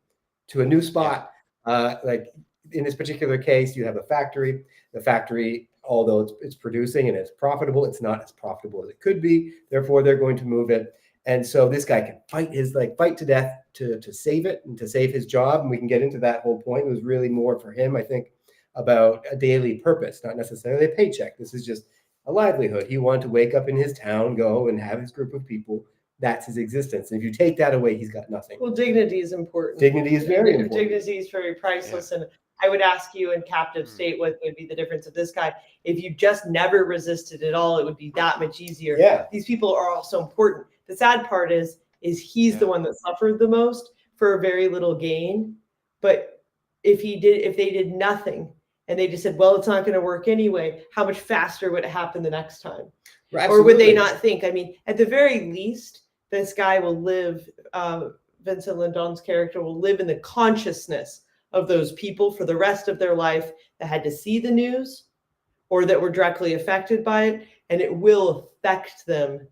to a new spot. Like in this particular case, you have a factory. The factory, although it's producing and it's profitable, it's not as profitable as it could be. Therefore, they're going to move it. And so this guy can fight to death to save it and to save his job. And we can get into that whole point. It was really more for him, I think, about a daily purpose, not necessarily a paycheck. This is just a livelihood. He wanted to wake up in his town, go and have his group of people. That's his existence. And if you take that away, he's got nothing. Well, dignity is important. Dignity is very important. Dignity is very priceless. And I would ask you in captive state what would be the difference of this guy. If you just never resisted at all, it would be that much easier. Yeah. These people are also important. The sad part is he's the one that suffered the most for a very little gain. But if they did nothing and they just said, well, it's not going to work anyway, how much faster would it happen the next time? Right, or would they not think? I mean, at the very least, this guy will live, Vincent Lindon's character will live in the consciousness of those people for the rest of their life that had to see the news or that were directly affected by it. And it will affect them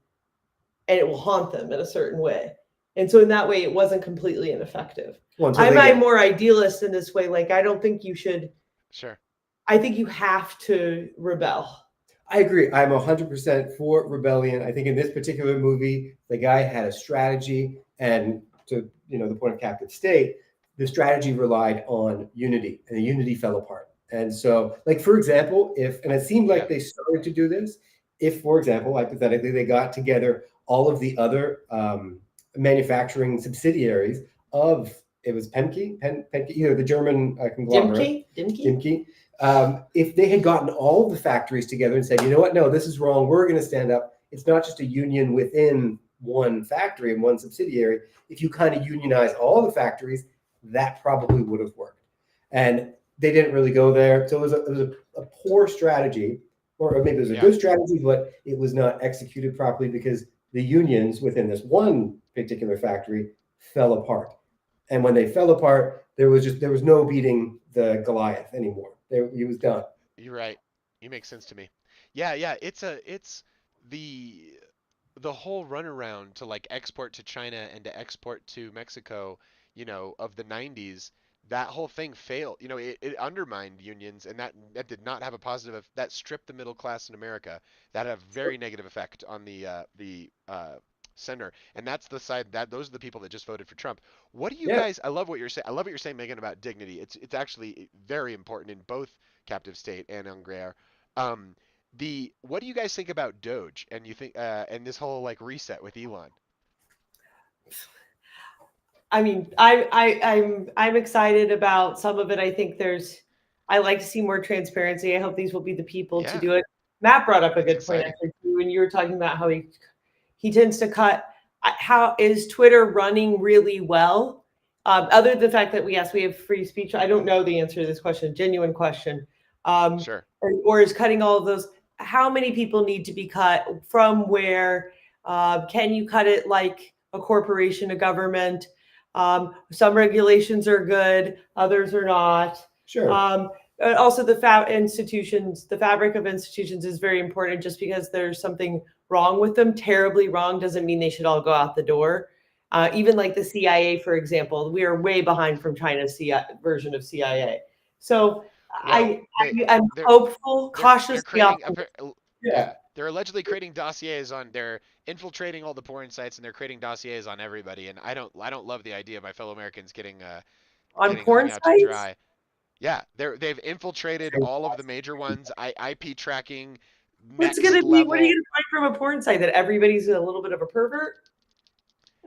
and it will haunt them in a certain way. And so in that way, it wasn't completely ineffective. I'm more idealist in this way. Like, I don't think you should. Sure. I think you have to rebel. I agree. I'm 100% for rebellion. I think in this particular movie, the guy had a strategy, and to the point of captive state, the strategy relied on unity, and the unity fell apart. And so, like, for example, and it seemed like they started to do this, if, for example, hypothetically, they got together all of the other manufacturing subsidiaries of, it was Penke, the German conglomerate. Dimke. If they had gotten all of the factories together and said, you know what, no, this is wrong, we're going to stand up. It's not just a union within one factory and one subsidiary. If you kind of unionize all the factories, that probably would have worked. And they didn't really go there. So it was a poor strategy, or maybe it was a good strategy, but it was not executed properly because the unions within this one particular factory fell apart. And when they fell apart, there was no beating the Goliath anymore. He was done. You're right. You make sense to me. Yeah. It's the whole runaround to like export to China and to export to Mexico, of the 90s. That whole thing failed. It undermined unions, and that did not have a positive. That stripped the middle class in America. That had a very negative effect on the center, and that's the side those are the people that just voted for Trump. What do you guys? I love what you're saying. I love what you're saying, Megan, about dignity. It's actually very important in both captive state and on Guerre. What do you guys think about Doge and and this whole like reset with Elon? I mean, I'm excited about some of it. I think I like to see more transparency. I hope these will be the people to do it. Matt brought up a good point actually too, when you were talking about how he tends to cut. How is Twitter running really well? Other than the fact that we have free speech, I don't know the answer to this question. Genuine question. Sure. Or is cutting all of those? How many people need to be cut? From where? Can you cut it like a corporation, a government? Some regulations are good, others are not. Sure. Also, the fabric of institutions is very important. Just because there's something wrong with them, terribly wrong, doesn't mean they should all go out the door. Even like the CIA, for example, we are way behind from China's version of CIA. So I'm hopeful, cautiously optimistic. Yeah. They're allegedly creating dossiers they're infiltrating all the porn sites, and they're creating dossiers on everybody. And I don't love the idea of my fellow Americans getting porn out sites? to dry. Yeah, they've infiltrated all of the major ones. IP tracking. What's going to be? What are you going to find from a porn site? That everybody's a little bit of a pervert?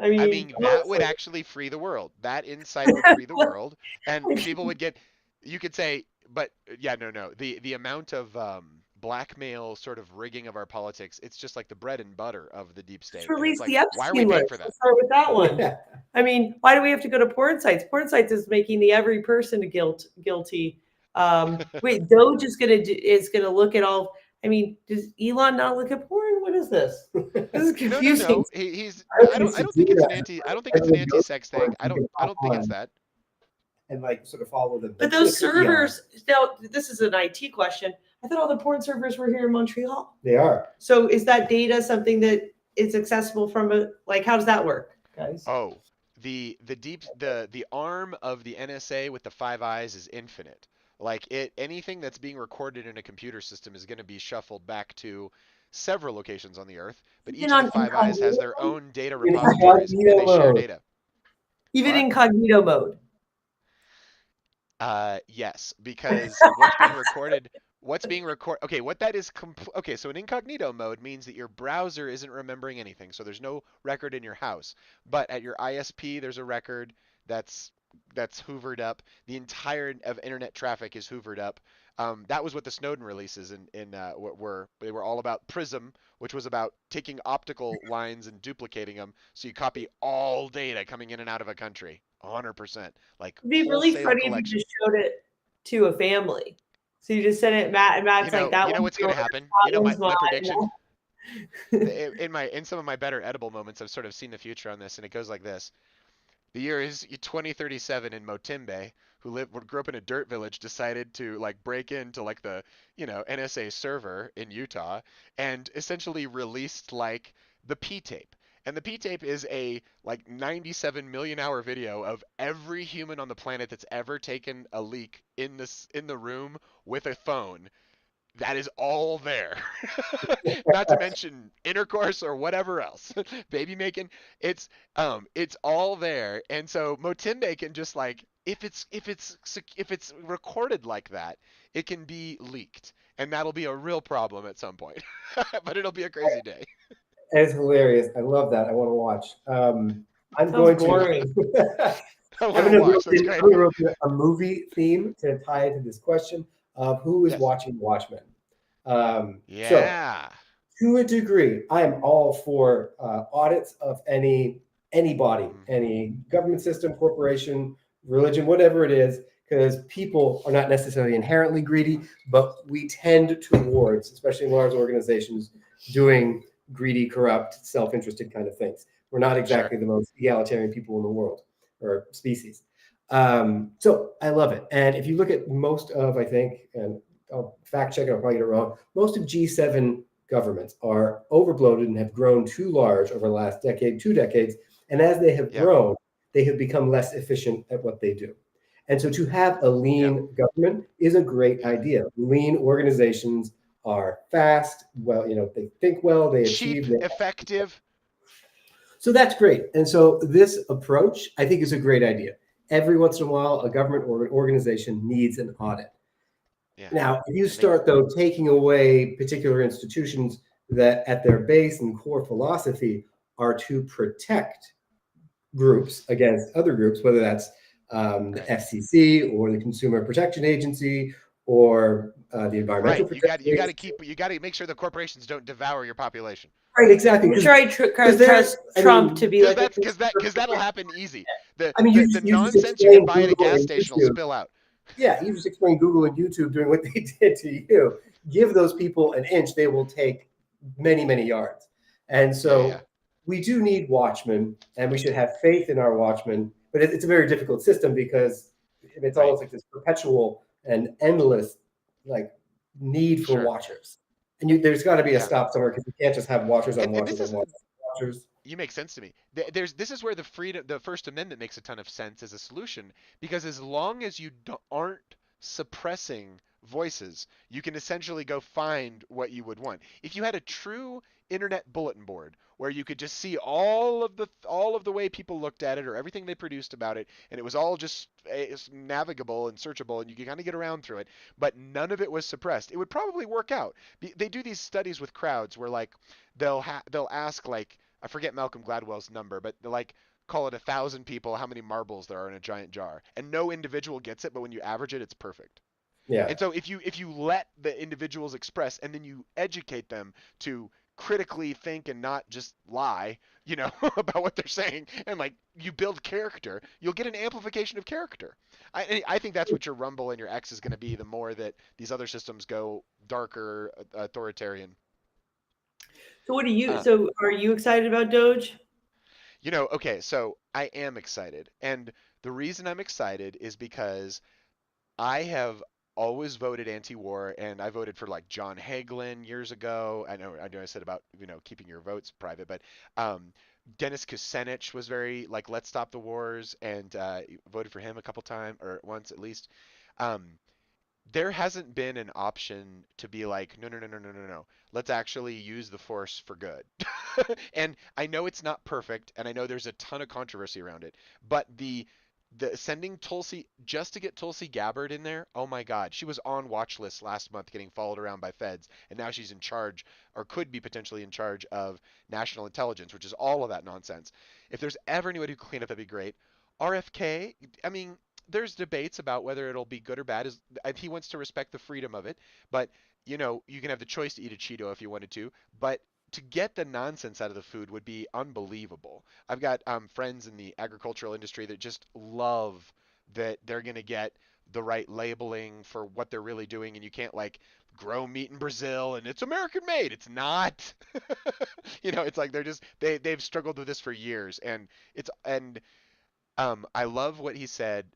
I mean, that would actually free the world. That insight would free the world, and people would get. You could say, but no. The amount of blackmail, sort of rigging of our politics, it's just like the bread and butter of the deep state. Release like, the Epstein why are we paying for that? Let's start with that one. I mean, why do we have to go to porn sites? Porn sites is making the every person guilty. Wait, Doge is gonna look at all. I mean, does Elon not look at porn? What is this? This is confusing. No. I don't think it's an anti-sex thing. I don't think it's that. And like sort of follow them. But those servers, now this is an IT question. I thought all the porn servers were here in Montreal. They are. So is that data something that is accessible from how does that work, guys? Oh, the arm of the NSA with the 5 eyes is infinite. Like anything that's being recorded in a computer system is going to be shuffled back to several locations on the Earth, but each of the 5 eyes has their own data repositories, and they share data. Even incognito mode. Yes, because what's being recorded. Okay, what that is. Okay, so in incognito mode means that your browser isn't remembering anything, so there's no record in your house. But at your ISP, there's a record that's that's hoovered up. The entire of internet traffic is hoovered up. That was what the Snowden releases were. They were all about Prism, which was about taking optical lines and duplicating them, so you copy all data coming in and out of a country, 100%, like It'd be really wholesale funny if you collection. just showed it to a family. So you just sent it Matt, and Matt's like, that You know one's what's gonna yours, happen? that one's My prediction mine. in some of my better edible moments, I've sort of seen the future on this, and it goes like this. The year is 2037, and Motimbe, grew up in a dirt village, decided to like break into like the NSA server in Utah and essentially released like the P tape. And the P tape is a like 97 million hour video of every human on the planet that's ever taken a leak in the room with a phone. That is all there. Not to mention intercourse or whatever else. Baby making. It's all there. And so Motimbe can just like if it's recorded like that, it can be leaked. And that'll be a real problem at some point. But it'll be a crazy day. It's hilarious. I love that. I want to watch. I'm Sounds going to. boring. I I'm want to going to watch. rope That's in, great. I'm going to rope in a movie theme to tie into this question of who is Yes. watching Watchmen. So Yeah. to a degree, I am all for audits of any body, Mhm. any government system, corporation, religion, whatever it is, because people are not necessarily inherently greedy, but we tend towards, especially in large organizations, doing greedy, corrupt, self-interested kind of things. We're not Sure. exactly the most egalitarian people in the world or species. So I love it. And if you look at most of, I think, and I'll fact check it, I'll probably get it wrong, most of G7 governments are overbloated and have grown too large over the last decade, 2 decades. And as they have Yep. grown, they have become less efficient at what they do. And so to have a Yep. lean government is a great Yeah. idea. Lean organizations are fast, well, they think well, they Cheap, achieve. effective. So that's great. And so this approach, I think, is a great idea. Every once in a while, a government or an organization needs an audit. Yeah. Now, if you And they start, though, taking away particular institutions that at their base and core philosophy are to protect groups against other groups, whether that's the right. FCC or the Consumer Protection Agency or the Environmental Right. Protection Agency. You got to make sure the corporations don't devour your population. Right, exactly. I'm sure I There's, trust I Trump mean, to be like, Because that'll happen easy. you The just nonsense you can explained buy at a Google gas and station will YouTube. spill out. Yeah, you just explained Google and YouTube doing what they did to you. Give those people an inch, they will take many, many yards. And Yeah, yeah. so we do need watchmen, and we should have faith in our watchmen. But it's a very difficult system because it's Right. almost like this perpetual and endless like need for Sure. watchers. And there's got to be a Yeah. stop somewhere because you can't just have watchers on And this watchers on is watchers. Watchers. you make sense to me. This is where the First Amendment makes a ton of sense as a solution because as long as you aren't suppressing voices, you can essentially go find what you would want. If you had a true internet bulletin board where you could just see all of the way people looked at it or everything they produced about it, and it was all just navigable and searchable, and you could kind of get around through it, but none of it was suppressed, it would probably work out. They do these studies with crowds where like they'll ask like I forget Malcolm Gladwell's number, but like call it 1,000 people, how many marbles there are in a giant jar, and no individual gets it, but when you average it, it's perfect. Yeah. And so if you let the individuals express, and then you educate them to critically think and not just lie, about what they're saying, and like you build character, you'll get an amplification of character. I think that's what your Rumble and your X is going to be. The more that these other systems go darker, authoritarian. so what do you? Uh, So are you excited about Doge? Okay, so I am excited. And the reason I'm excited is because I have always voted anti-war, and I voted for like John Hagelin years ago. I know I said about, keeping your votes private, but um, Dennis Kucinich was very like, let's stop the wars, and voted for him a couple times, or once at least. Um, there hasn't been an option to be like, no, no, no, no, no, no, no. Let's actually use the force for good. And I know it's not perfect, and I know there's a ton of controversy around it, but the sending Tulsi just to get Tulsi Gabbard in there, oh my God, she was on watch list last month getting followed around by feds, and now she's in charge, or could be potentially in charge of national intelligence, which is all of that nonsense. If there's ever anyone who can clean up, that'd be great. RFK, I mean, there's debates about whether it'll be good or bad. He wants to respect the freedom of it, but you can have the choice to eat a Cheeto if you wanted to, but to get the nonsense out of the food would be unbelievable. I've got friends in the agricultural industry that just love that they're going to get the right labeling for what they're really doing, and you can't like grow meat in Brazil and it's American made. It's not. It's like they've struggled with this for years, and I love what he said,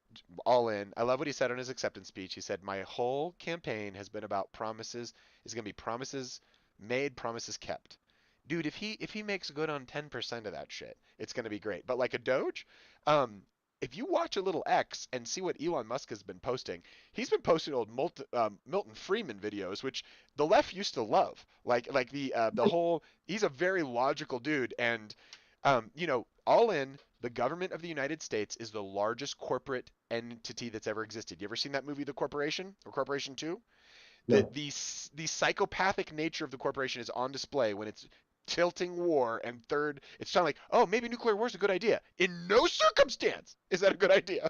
all in. I love what he said on his acceptance speech. He said, "My whole campaign has been about promises. It's going to be promises made, promises kept." Dude, if he makes good on 10% of that shit, it's going to be great. But like a Doge, if you watch a little X and see what Elon Musk has been posting, he's been posting old Milton Friedman videos, which the left used to love. Like the whole, he's a very logical dude, and all in, the government of the United States is the largest corporate entity that's ever existed. You ever seen that movie, The Corporation, or Corporation 2? No. The psychopathic nature of the corporation is on display when it's tilting war, and third, it's sounding like, oh, maybe nuclear war is a good idea. In no circumstance is that a good idea.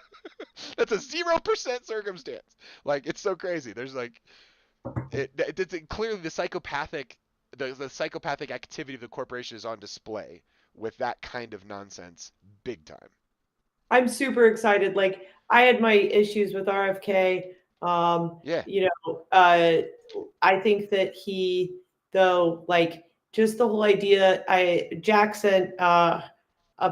That's a 0% circumstance. Like, it's so crazy. There's like, it's clearly the psychopathic activity of the corporation is on display with that kind of nonsense, big time. I'm super excited. Like I had my issues with RFK. Yeah, I think that he, though, like just the whole idea. Jack sent a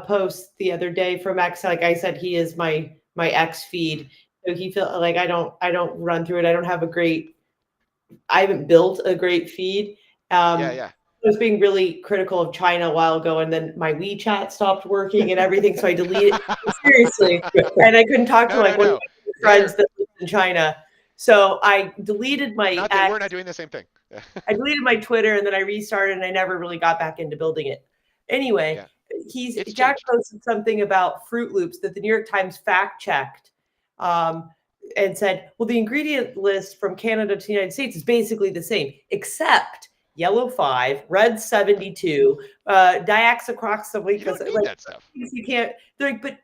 post the other day from X. Like I said, he is my X feed. So he felt like I don't run through it. I haven't built a great feed. yeah, Um, yeah. I was being really critical of China a while ago, and then my WeChat stopped working and everything, so I deleted it seriously, and I couldn't talk to No, no, like one of no. my friends There. that lives in China. So I deleted my Not that X, we're not doing the same thing. I deleted my Twitter, and then I restarted, and I never really got back into building it. Anyway, Yeah, it's Jack changed. posted something about Fruit Loops that the New York Times fact checked, um, and said, well, the ingredient list from Canada to the United States is basically the same, except yellow 5, red 72, You don't diaxoxylic, need like that stuff. you can't. They're like, but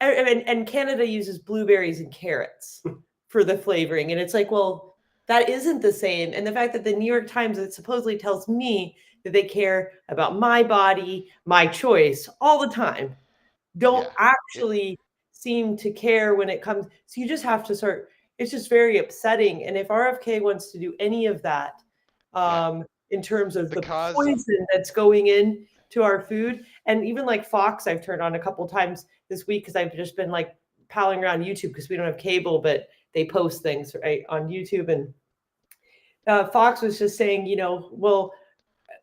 and Canada uses blueberries and carrots for the flavoring, and it's like, well, that isn't the same. And the fact that the New York Times, it supposedly tells me that they care about my body, my choice all the time, don't Yeah. It. actually seem to care when it comes. So you just have to start. It's just very upsetting. And if RFK wants to do any of that, Yeah. in terms of The the cause. poison that's going in to our food, and even like Fox, I've turned on a couple times this week because I've just been like palling around YouTube because we don't have cable, but they post things right on YouTube. And Fox was just saying, well,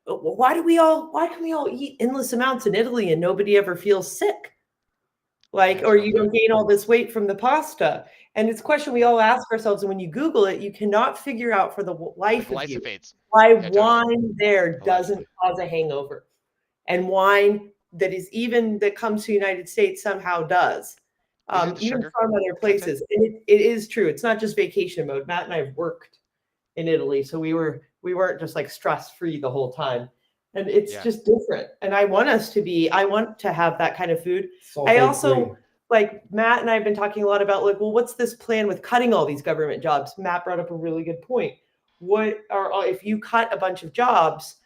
why can we all eat endless amounts in Italy and nobody ever feels sick? Like, That's or real you don't good. gain all this weight from the pasta. And it's a question we all ask ourselves. And when you Google it, you cannot figure out for the The life of you glyphosates. why Yeah, totally. wine there doesn't Allegedly. cause a hangover, and wine that comes to the United States somehow does, Is it the even sugar from other content? places. And it is true. It's not just vacation mode. Matt and I have worked in Italy, so we weren't just like stress free the whole time. And it's Yeah. just different. And I want to have that kind of food. I Sulfate also free. like Matt and I have been talking a lot about like, well, what's this plan with cutting all these government jobs? Matt brought up a really good point. If you cut a bunch of jobs,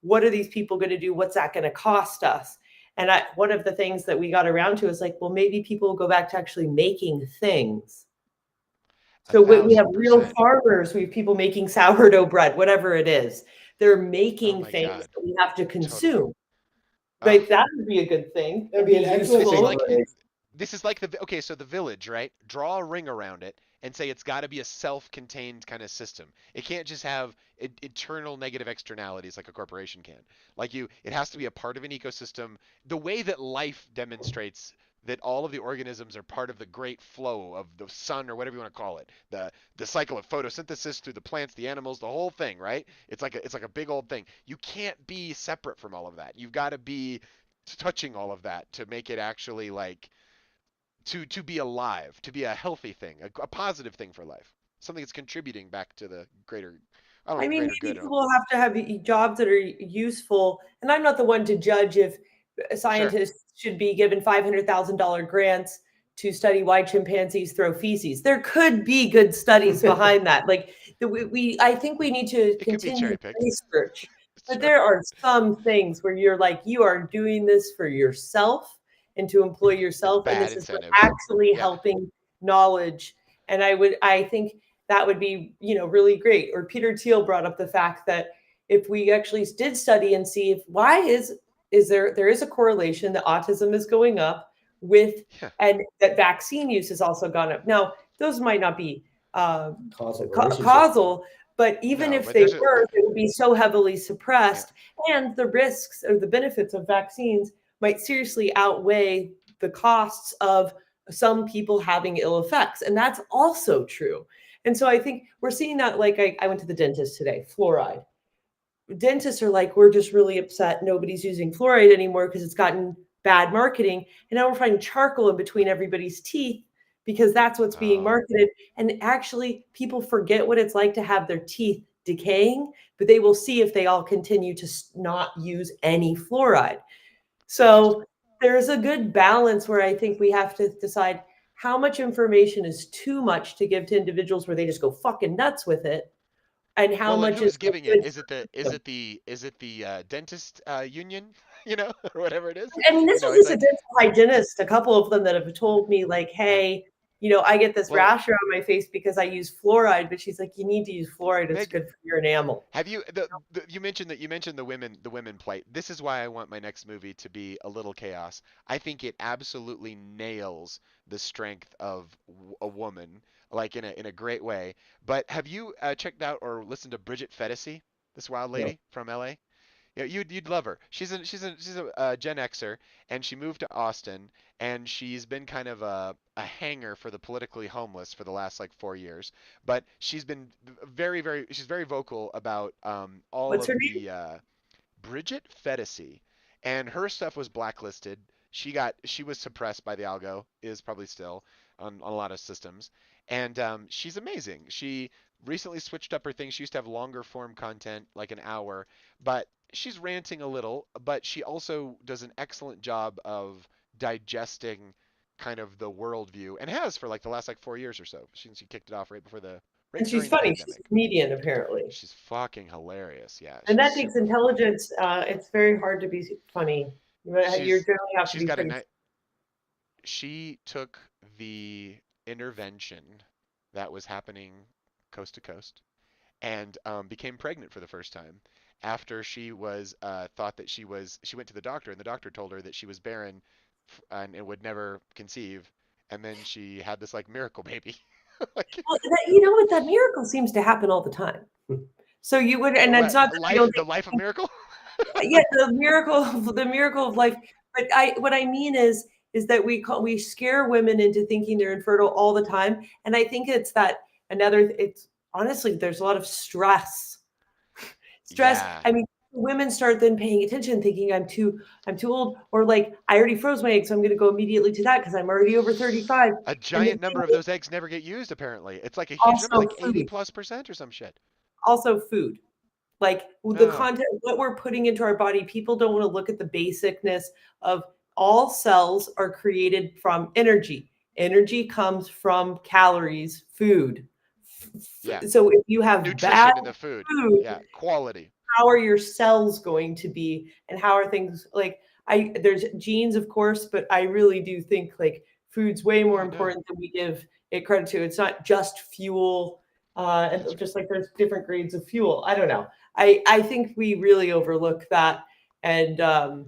what are these people going to do? What's that going to cost us? And one of the things that we got around to is like, well, maybe people will go back to actually making things. A So we have thousand real percent. farmers, we have people making sourdough bread, whatever it is. They're Oh making my things God. that we have to Totally. consume. Oh, Like that would be a good thing. That'd It'd be be an excellent this is useful. like takeaway. okay, so the village, right? Draw a ring around it and say it's got to be a self-contained kind of system. It can't just have eternal negative externalities like a corporation can. It has to be a part of an ecosystem. The way that life demonstrates that all of the organisms are part of the great flow of the sun or whatever you want to call it. The cycle of photosynthesis through the plants, the animals, the whole thing, right? It's like a big old thing. You can't be separate from all of that. You've got to be touching all of that to make it actually like to be alive, to be a healthy thing, a positive thing for life, something that's contributing back to the greater, I don't I know, mean, greater maybe good. people have to have jobs that are useful. And I'm not the one to judge if Sure. scientists should be given $500,000 grants to study why chimpanzees throw feces. There could be good studies behind that. Like I think we need to It could be continue cherry picked. research. But Sure. there are some things where you're like, you are doing this for yourself and to employ It's yourself, and bad this is incentives. actually Yeah. helping knowledge. And I think that would be, really great. Or Peter Thiel brought up the fact that if we actually did study and see if why is there is a correlation that autism is going up with, Yeah. and that vaccine use has also gone up. Now, those might not be Causal relationship. causal, but even No, if but they there's a were, they would be so heavily yeah. suppressed, and the risks or the benefits of vaccines might seriously outweigh the costs of some people having ill effects. And that's also true. And so I think we're seeing that. Like I went to the dentist today, fluoride. Dentists are like, we're just really upset nobody's using fluoride anymore because it's gotten bad marketing. And now we're finding charcoal in between everybody's teeth because that's what's being Oh, marketed. And actually, people forget what it's like to have their teeth decaying, but they will see if they all continue to not use any fluoride. interesting. So there's a good balance where I think we have to decide how much information is too much to give to individuals where they just go fucking nuts with it, and how Well, and much is who's giving it? good Is it the for them. dentist union, or whatever it is? I mean, this was It's just a like, dental hygienist, a couple of them that have told me, like, yeah. hey, I get this Well, rash around my face because I use fluoride, but she's like, you need to use fluoride. It's Meg, good for your enamel. have you mentioned the women plight. This is why I want my next movie to be a little chaos. I think it absolutely nails the strength of a woman, like in a great way. But have you checked out or listened to Bridget Phetasy, this wild No. lady from LA? Yeah, you'd love her. She's a Gen Xer, and she moved to Austin, and she's been kind of a hanger for the politically homeless for the last like 4 years. But she's been she's very vocal about all What's her of name? the Bridget Phetasy, and her stuff was blacklisted. She was suppressed by the algo, is probably still on a lot of systems, and she's amazing. She recently switched up her thing. She used to have longer form content, like an hour, but she's ranting a little. But she also does an excellent job of digesting kind of the worldview, and has for like the last like 4 years or so. She kicked it off right And she's during the funny. She's a pandemic. comedian, apparently. She's fucking hilarious. Yeah, And she's that takes super funny. intelligence. It's very hard to be funny. You She's generally have to she's be got a pretty. nice. She took the intervention that was happening coast to coast and became pregnant for the first time after she was thought that she went to the doctor, and the doctor told her that she was barren and it would never conceive, and then she had this like miracle baby. Like, Well, you know what? That miracle seems to happen all the time. So you would, and it's what not that I don't the life of think, miracle? yeah, the miracle of life. But what I mean is that we scare women into thinking they're infertile all the time, and I think it's that another. It's honestly, there's a lot of stress. Stress. Yeah, I mean, women start then paying attention, thinking I'm too old, or like I already froze my egg, so I'm going to go immediately to that because I'm already over 35. a And then giant number of those eggs never get used apparently. It's like a huge number, also like food, 80+% or some shit. also food. Like the Oh, content, what we're putting into our body, people don't want to look at the basicness of all cells are created from energy. Energy comes from calories, food. yeah. So if you have bad Nutrition in the food. food, Yeah, quality. how are your cells going to be, and how are things like there's genes, of course, but I really do think like food's way more Oh no, important than we give it credit to. It's not just fuel, that's and right. just like there's different grades of fuel. I don't know. I think we really overlook that, and Yeah,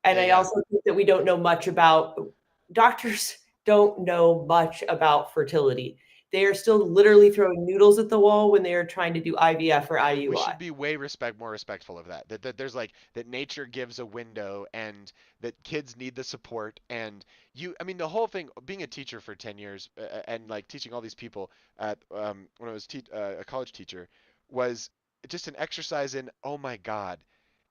I yeah. also think that we don't know much about doctors don't know much about fertility. They are still literally throwing noodles at the wall when they are trying to do IVF or We IUI. should be more respectful of that. That there's like that nature gives a window, and that kids need the support. And I mean, the whole thing. Being a teacher for 10 years and like teaching all these people at when I was a college teacher was just an exercise in, oh my God,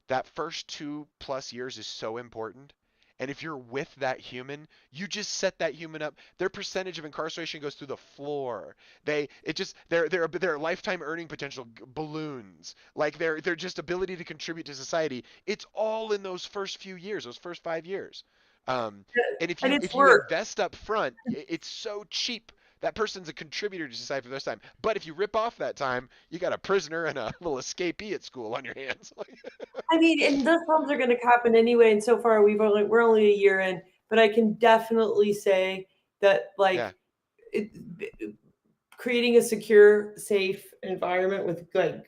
that first 2+ years is so important. And if you're with that human, you just set that human up. Their percentage of incarceration goes through the floor. Their lifetime earning potential balloons. Like their just ability to contribute to society. It's all in those first few years, those first 5 years. And if And you it's if you work. invest up front, it's so cheap. That person's a contributor to society for the rest of the time. But if you rip off that time, you got a prisoner and a little escapee at school on your hands. I mean, and those films are going to happen anyway. And so far, we're only a year in, but I can definitely say that Yeah. like it, creating a secure, safe environment with good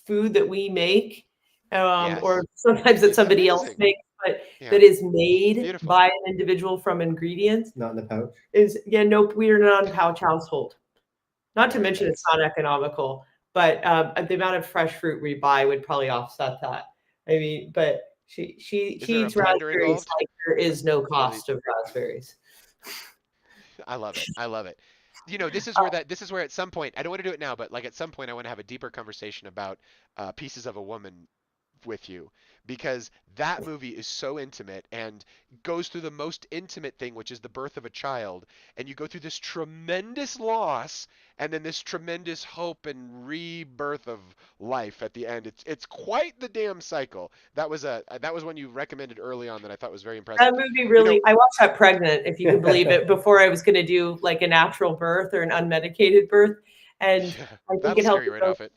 food that we make, or Yes. sometimes that It's somebody else amazing. makes, but Yeah. that is made Beautiful. by an individual from ingredients Not in the pouch. is yeah. Nope, we are not a pouch household. Not to Very mention it's nice. not economical, but the amount of fresh fruit we buy would probably offset that. I mean, but Is she there a eats blender raspberries involved? like there is no Really, cost of raspberries. I love it. I love it. This is where at some point I don't want to do it now, but like at some point I want to have a deeper conversation about pieces of a woman with you because that movie is so intimate and goes through the most intimate thing, which is the birth of a child, and you go through this tremendous loss and then this tremendous hope and rebirth of life at the end. It's quite the damn cycle. That was one you recommended early on that I thought was very That impressive. movie You know, really, I watched that pregnant, if you can believe it, before I was going to do like a natural birth or an unmedicated birth. And I think that'll it scare helped you me right go off it.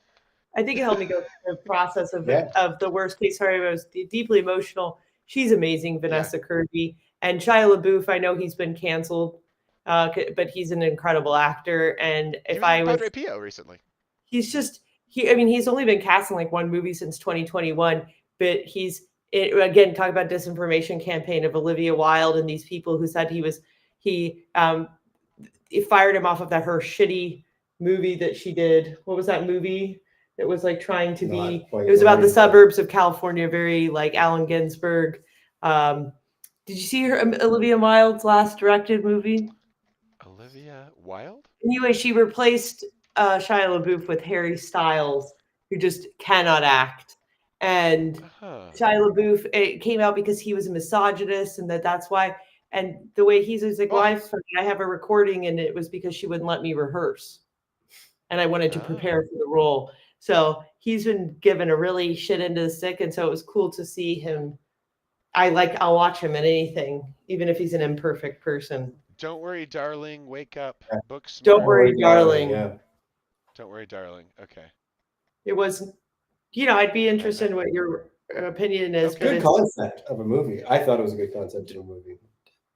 I think it helped me go through the process Yeah. of the worst case scenario. I was deeply emotional. She's amazing, Yeah. Vanessa Kirby, and Shia LaBeouf. I know he's been canceled, but he's an incredible actor. And He if was I in Padre was, Pio recently. he's just he. I mean, he's only been cast in like one movie since 2021, but again talk about disinformation campaign of Olivia Wilde and these people who said he it fired him off of that her shitty movie that she did. What was that movie? It was like trying to Not be. quite It was about the right. suburbs of California, very like Allen Ginsberg. Um, did you see her Olivia Wilde's last directed movie? Olivia Wilde? Anyway, she replaced Shia LaBeouf with Harry Styles, who just cannot act. And Huh. Shia LaBeouf, it came out because he was a misogynist, and that's why. And the way he's like, Oh. "Why? I have a recording," and it was because she wouldn't let me rehearse, and I wanted to prepare Oh. for the role. So he's been given a really shit into the stick, and so it was cool to see him. I'll watch him in anything, even if he's an imperfect person. Don't worry, darling. Wake up. Book Don't smart. worry, darling. Yeah. Don't worry, darling. Okay. It was, I'd be I interested in what your opinion is, but okay. Good concept of a movie. I thought it was a good concept of a movie.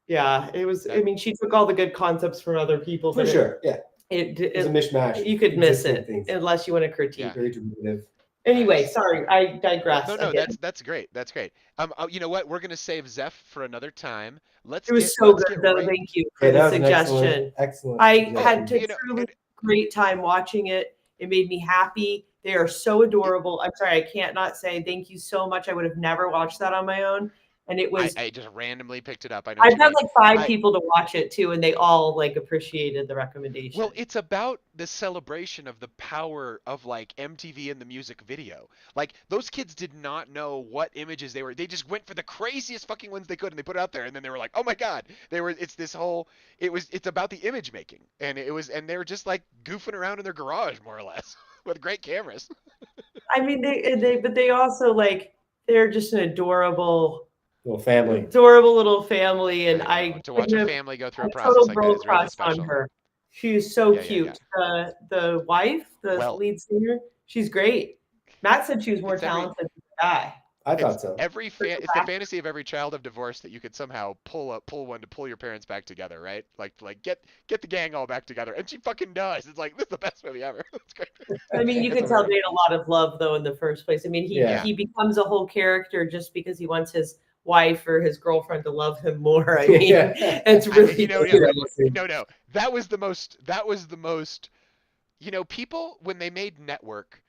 yeah, it was. I That mean, she took all the good concepts from other people, For but sure. Yeah. it, It's a it mishmash. you of could miss existing it things. unless you want to yeah. critique. Very derivative. Anyway, Nice. sorry, I digress No, again. that's great. That's great. You know what? We're gonna save Zeph for another time. It was so Let's good, get though. right. Thank you for Yeah, the that was an excellent, suggestion. excellent I had suggestion. to You know, truly and great time watching it. It made me happy. They are so adorable. I'm sorry, I can't not say thank you so much. I would have never watched that on my own. And it was I just randomly picked it up. I know what I've you had mean. like five I people to watch it too, and they all like appreciated the recommendation. Well, it's about the celebration of the power of like MTV and the music video. Like those kids did not know what images they were. They just went for the craziest fucking ones they could and they put it out there and then they were like, "Oh my God." It's about the image making. And they were just like goofing around in their garage more or less with great cameras. I mean, but they also like they're just an Little family. adorable little family, and I know. I To watch couldn't a have family go through a a process total like that girl is really crush on special. her. She is so Yeah, yeah, yeah. cute. The wife, the Well, lead singer, she's great. Matt said she was more it's every talented than the guy. I thought so. it's the fantasy of every child of divorce that you could somehow pull one to pull your parents back together, right? Like get the gang all back together, and she fucking does. It's like this is the best movie ever. It's great. I mean, you It's could tell great. they had a lot of love though in the first place. I mean, Yeah. he becomes a whole character just because he wants his wife or his girlfriend to love him more. I mean, Yeah. it's really You know, cute. no. That was the most. That was the most. You know, people when they made Network.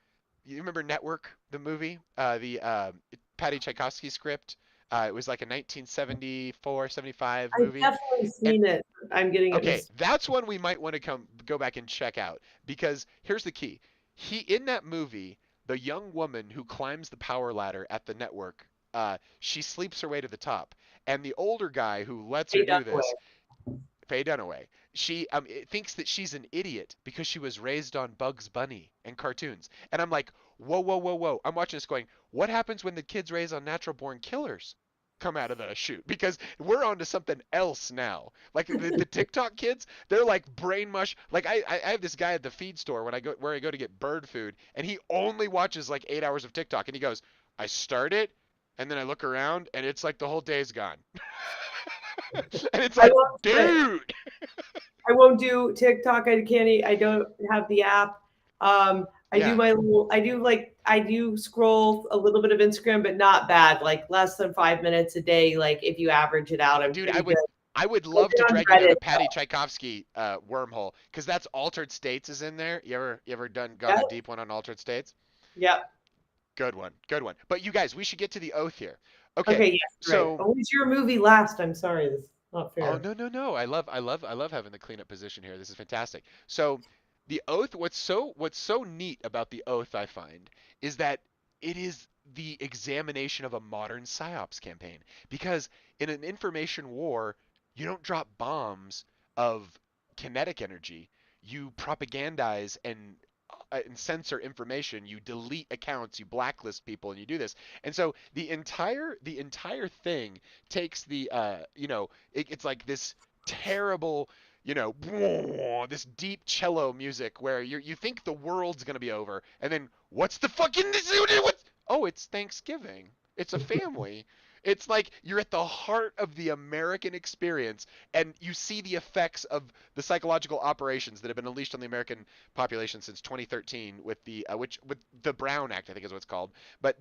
You remember Network, the movie, the Patty Tchaikovsky script. It was like a 1974, 75 I've movie. definitely And seen it. I'm getting it. okay, that's one we might want to go back and check out because here's the key. In that movie, the young woman who climbs the power ladder at the network, she sleeps her way to the top, and the older guy who lets her Faye do Dunaway. this, Faye Dunaway, she thinks that she's an idiot because she was raised on Bugs Bunny and cartoons. And I'm like, whoa, whoa, whoa, whoa. I'm watching this going, what happens when the kid's raised on natural born killers? come out of the chute because we're on to something else now. Like the TikTok kids, they're like brain mush. Like I have this guy at the feed store where I go to get bird food, and he only watches like 8 hours of TikTok, and he goes, I start it, and then I look around, and it's like the whole day's gone. And it's I like, won't, dude. I won't do TikTok. I can't. I don't have the app. I do Yeah, my little. I do scroll a little bit of Instagram, but not bad. Like less than 5 minutes a day. Like if you average it out, I'm dude, pretty good. I would I've love been to on drag you down Reddit. a Patty Tchaikovsky wormhole because that's Altered States is in there. You ever gone Yeah. a deep one on Altered States? Yeah. Good one, good one. But you guys, we should get to the oath here. Okay, Okay. Yes. Right. so Oh, it's your movie last. I'm sorry. That's not oh fair. no. I love having the cleanup position here. This is fantastic. So the oath, what's so neat about the oath I find is that it is the examination of a modern psyops campaign. Because in an information war, you don't drop bombs of kinetic energy. You propagandize and censor information. You delete accounts. You blacklist people, and you do this. And so the entire thing takes it's like this terrible, this deep cello music where you think the world's gonna be over, and then what's the fucking what's oh, it's Thanksgiving. It's a family. It's like you're at the heart of the American experience, and you see the effects of the psychological operations that have been unleashed on the American population since 2013 with with the Brown Act, I think is what it's called. But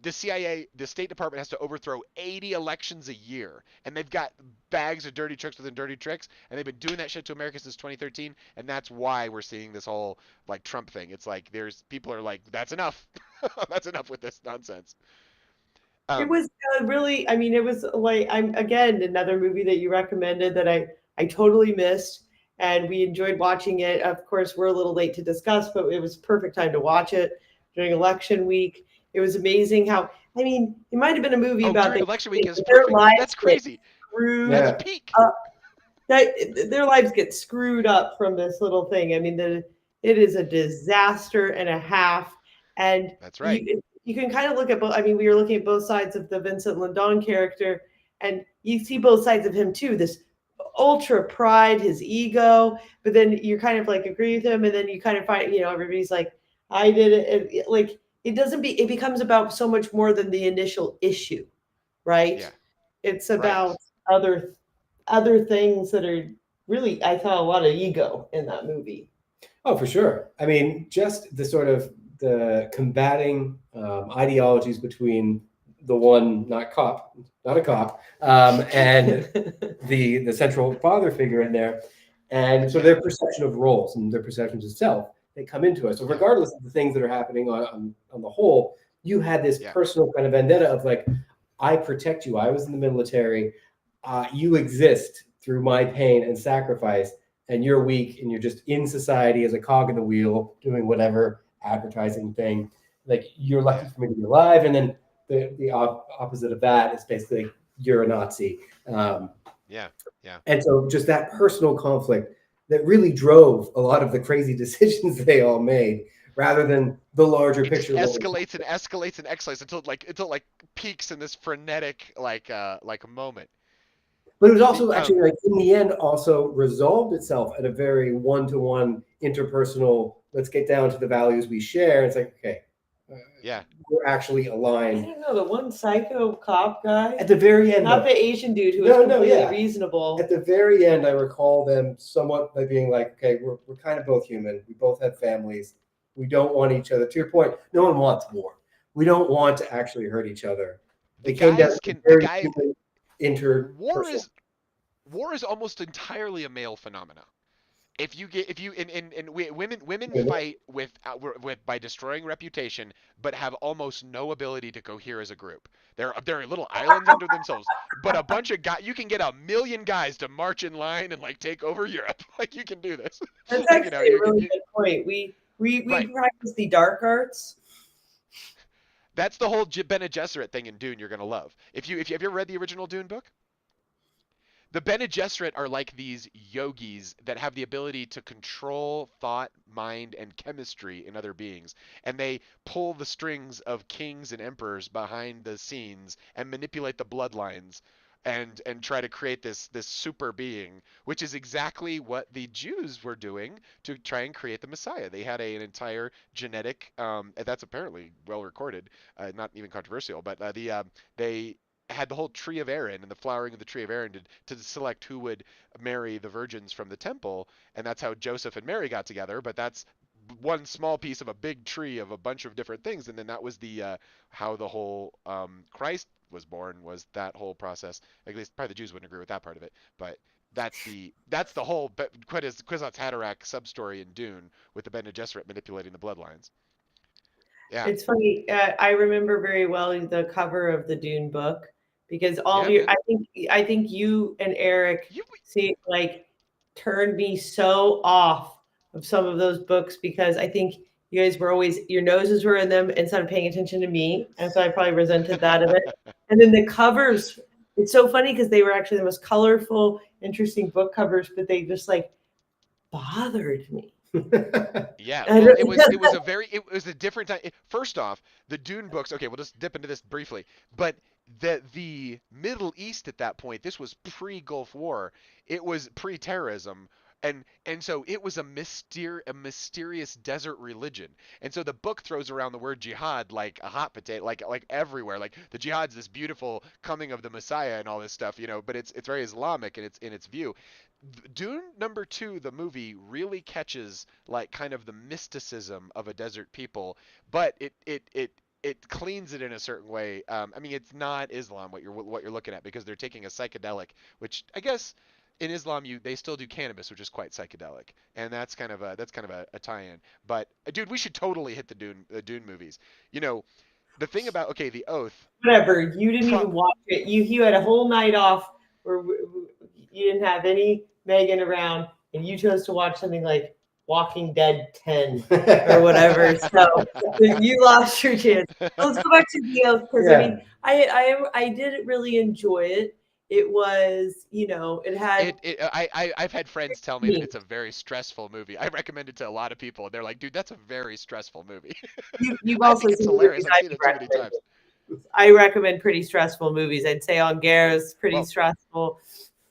the CIA, the State Department has to overthrow 80 elections a year, and they've got bags of dirty tricks within dirty tricks, and they've been doing that shit to America since 2013, and that's why we're seeing this whole like Trump thing. It's like there's people are like, that's enough, that's enough with this nonsense. It Um, was really. I mean, it was like I'm again another movie that you recommended that I totally missed, and we enjoyed watching it. Of course, we're a little late to discuss, but it was perfect time to watch it during election week. It was amazing how. I mean, it might have been a movie oh, about during the election week is their perfect. lives That's get crazy. screwed That's Yeah. peak. up. That their lives get screwed up from this little thing. I mean, it is a disaster and a half, and That's right. you can kind of look at both. I mean, we were looking at both sides of the Vincent Lindon character, and you see both sides of him too. This ultra pride, his ego, but then you kind of like agree with him, and then you kind of find, everybody's like, I did it. Like it doesn't be. It becomes about so much more than the initial issue, right? Yeah. It's Right. about other things that are really. I saw a lot of ego in that movie. Oh, for sure. I mean, just the combating ideologies between the one not a cop, and the central father figure in there, and so Yeah. their perception of roles and their perceptions of self, they come into us. So Yeah. regardless of the things that are happening on the whole, you had this Yeah. personal kind of vendetta of like, I protect you. I was in the military. You exist through my pain and sacrifice, and you're weak, and you're just in society as a cog in the wheel doing whatever advertising thing. Like, you're lucky Yeah. for me to be alive, and then the opposite of that is basically you're a Nazi. Yeah. Yeah. And so just that personal conflict that really drove a lot of the crazy decisions they all made, rather than the larger It just picture of what was. escalates and escalates and escalates until it peaks in this frenetic like moment. But it was The also actually, like, in the end, also resolved itself at a very one-to-one interpersonal. Let's get down to the values we share. It's like, okay, uh, Yeah. we're actually I aligned. don't know, the one psycho cop guy, At the very end, not though, the Asian dude who was No, completely yeah. reasonable. at the very end, I recall them somewhat by being like, okay, we're kind of both human. We both have families. We don't want each other. To your point, no one wants war. We don't want to actually hurt each other. The It came down guys to can the very guy human, war interpersonal. is war is almost entirely a male phenomenon. If you and women fight with by destroying reputation, but have almost no ability to cohere as a group. They're little islands unto themselves. But a bunch of guys, you can get 1 million guys to march in line and like take over Europe. Like you can do this. That's Like actually a really you good point. We right. practice the dark arts. That's the whole Bene Gesserit thing in Dune. You're gonna love. If you have you ever read the original Dune book? The Bene Gesserit are like these yogis that have the ability to control thought, mind, and chemistry in other beings. And they pull the strings of kings and emperors behind the scenes and manipulate the bloodlines and try to create this super being, which is exactly what the Jews were doing to try and create the Messiah. They had an entire genetic, and that's apparently well recorded, not even controversial, but they had the whole tree of Aaron and the flowering of the tree of Aaron to select who would marry the virgins from the temple, and that's how Joseph and Mary got together. But that's one small piece of a big tree of a bunch of different things, and then that was the how the whole Christ was born, was that whole process. At least probably the Jews wouldn't agree with that part of it, but that's the whole Kwisatz Haderach sub story in Dune with the Bene Gesserit manipulating the bloodlines. Yeah, It's funny. I remember very well the cover of the Dune book because all of yeah, your, man. I think you and Eric You see like turned me so off of some of those books because I think you guys were always your noses were in them instead of paying attention to me, and so I probably resented that of it. And then the covers, it's so funny because they were actually the most colorful, interesting book covers, but they just like bothered me. Yeah, I well, don't, it was a different time. First off, the Dune books. Okay, we'll just dip into this briefly. But the Middle East at that point, this was pre-Gulf War. It was pre-terrorism, and so it was a mysterious desert religion. And so the book throws around the word jihad like a hot potato, like everywhere. Like the jihad's this beautiful coming of the Messiah and all this stuff, but it's very Islamic in its view. Dune number two, the movie, really catches like kind of the mysticism of a desert people, but it cleans it in a certain way. I mean, it's not Islam what you're looking at because they're taking a psychedelic, which I guess in Islam they still do cannabis, which is quite psychedelic, and that's kind of a tie-in. But dude, we should totally hit the Dune movies. You know, the thing about okay, the Oath. whatever. You didn't Pro, even watch it. You had a whole night off where you didn't have any Megan around, and you chose to watch something like Walking Dead 10 or whatever. So you lost your chance. Let's go back to the Oath because I mean, Yeah. I did really enjoy it. It was, it had I've had friends tell me that me. it's a very stressful movie. I recommend it to a lot of people, and they're like, "Dude, that's a very stressful movie." You've I also think it's seen the movies hilarious. I've I seen it too many recommend. times. I recommend pretty stressful movies. I'd say On Guerre is pretty Well, stressful.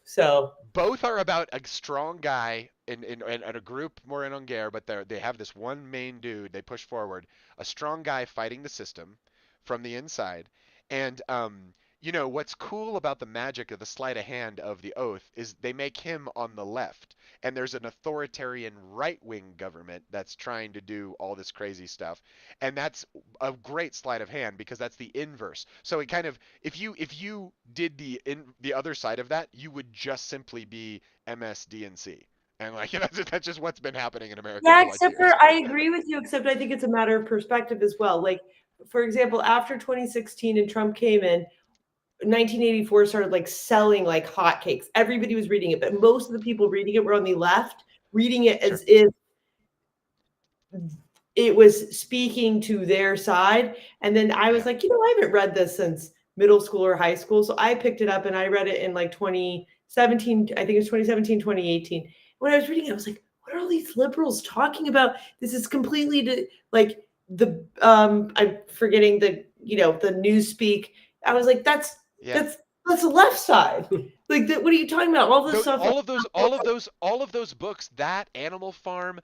So both are about a strong guy in a group more in Guerre, but they have this one main dude they push forward, a strong guy fighting the system from the inside. And what's cool about the magic of the sleight of hand of the Oath is they make him on the left, and there's an authoritarian right-wing government that's trying to do all this crazy stuff, and that's a great sleight of hand because that's the inverse. So it kind of if you did the other side of that, you would just simply be MSDNC. And like that's just what's been happening in America yeah, for like except years. for I agree with you, except I think it's a matter of perspective as well. Like, for example, after 2016 and Trump came in, 1984 started like selling like hotcakes. Everybody was reading it, but most of the people reading it were on the left, reading it Sure. as if it was speaking to their side. And then I was Yeah. like, I haven't read this since middle school or high school. So I picked it up and I read it in like 2017. I think it was 2017, 2018. When I was reading it, I was like, what are all these liberals talking about? This is completely like I'm forgetting the news speak. I was like, Yeah. that's that's the left side. Like, what are you talking about? All this Though stuff. all of those books, that Animal Farm,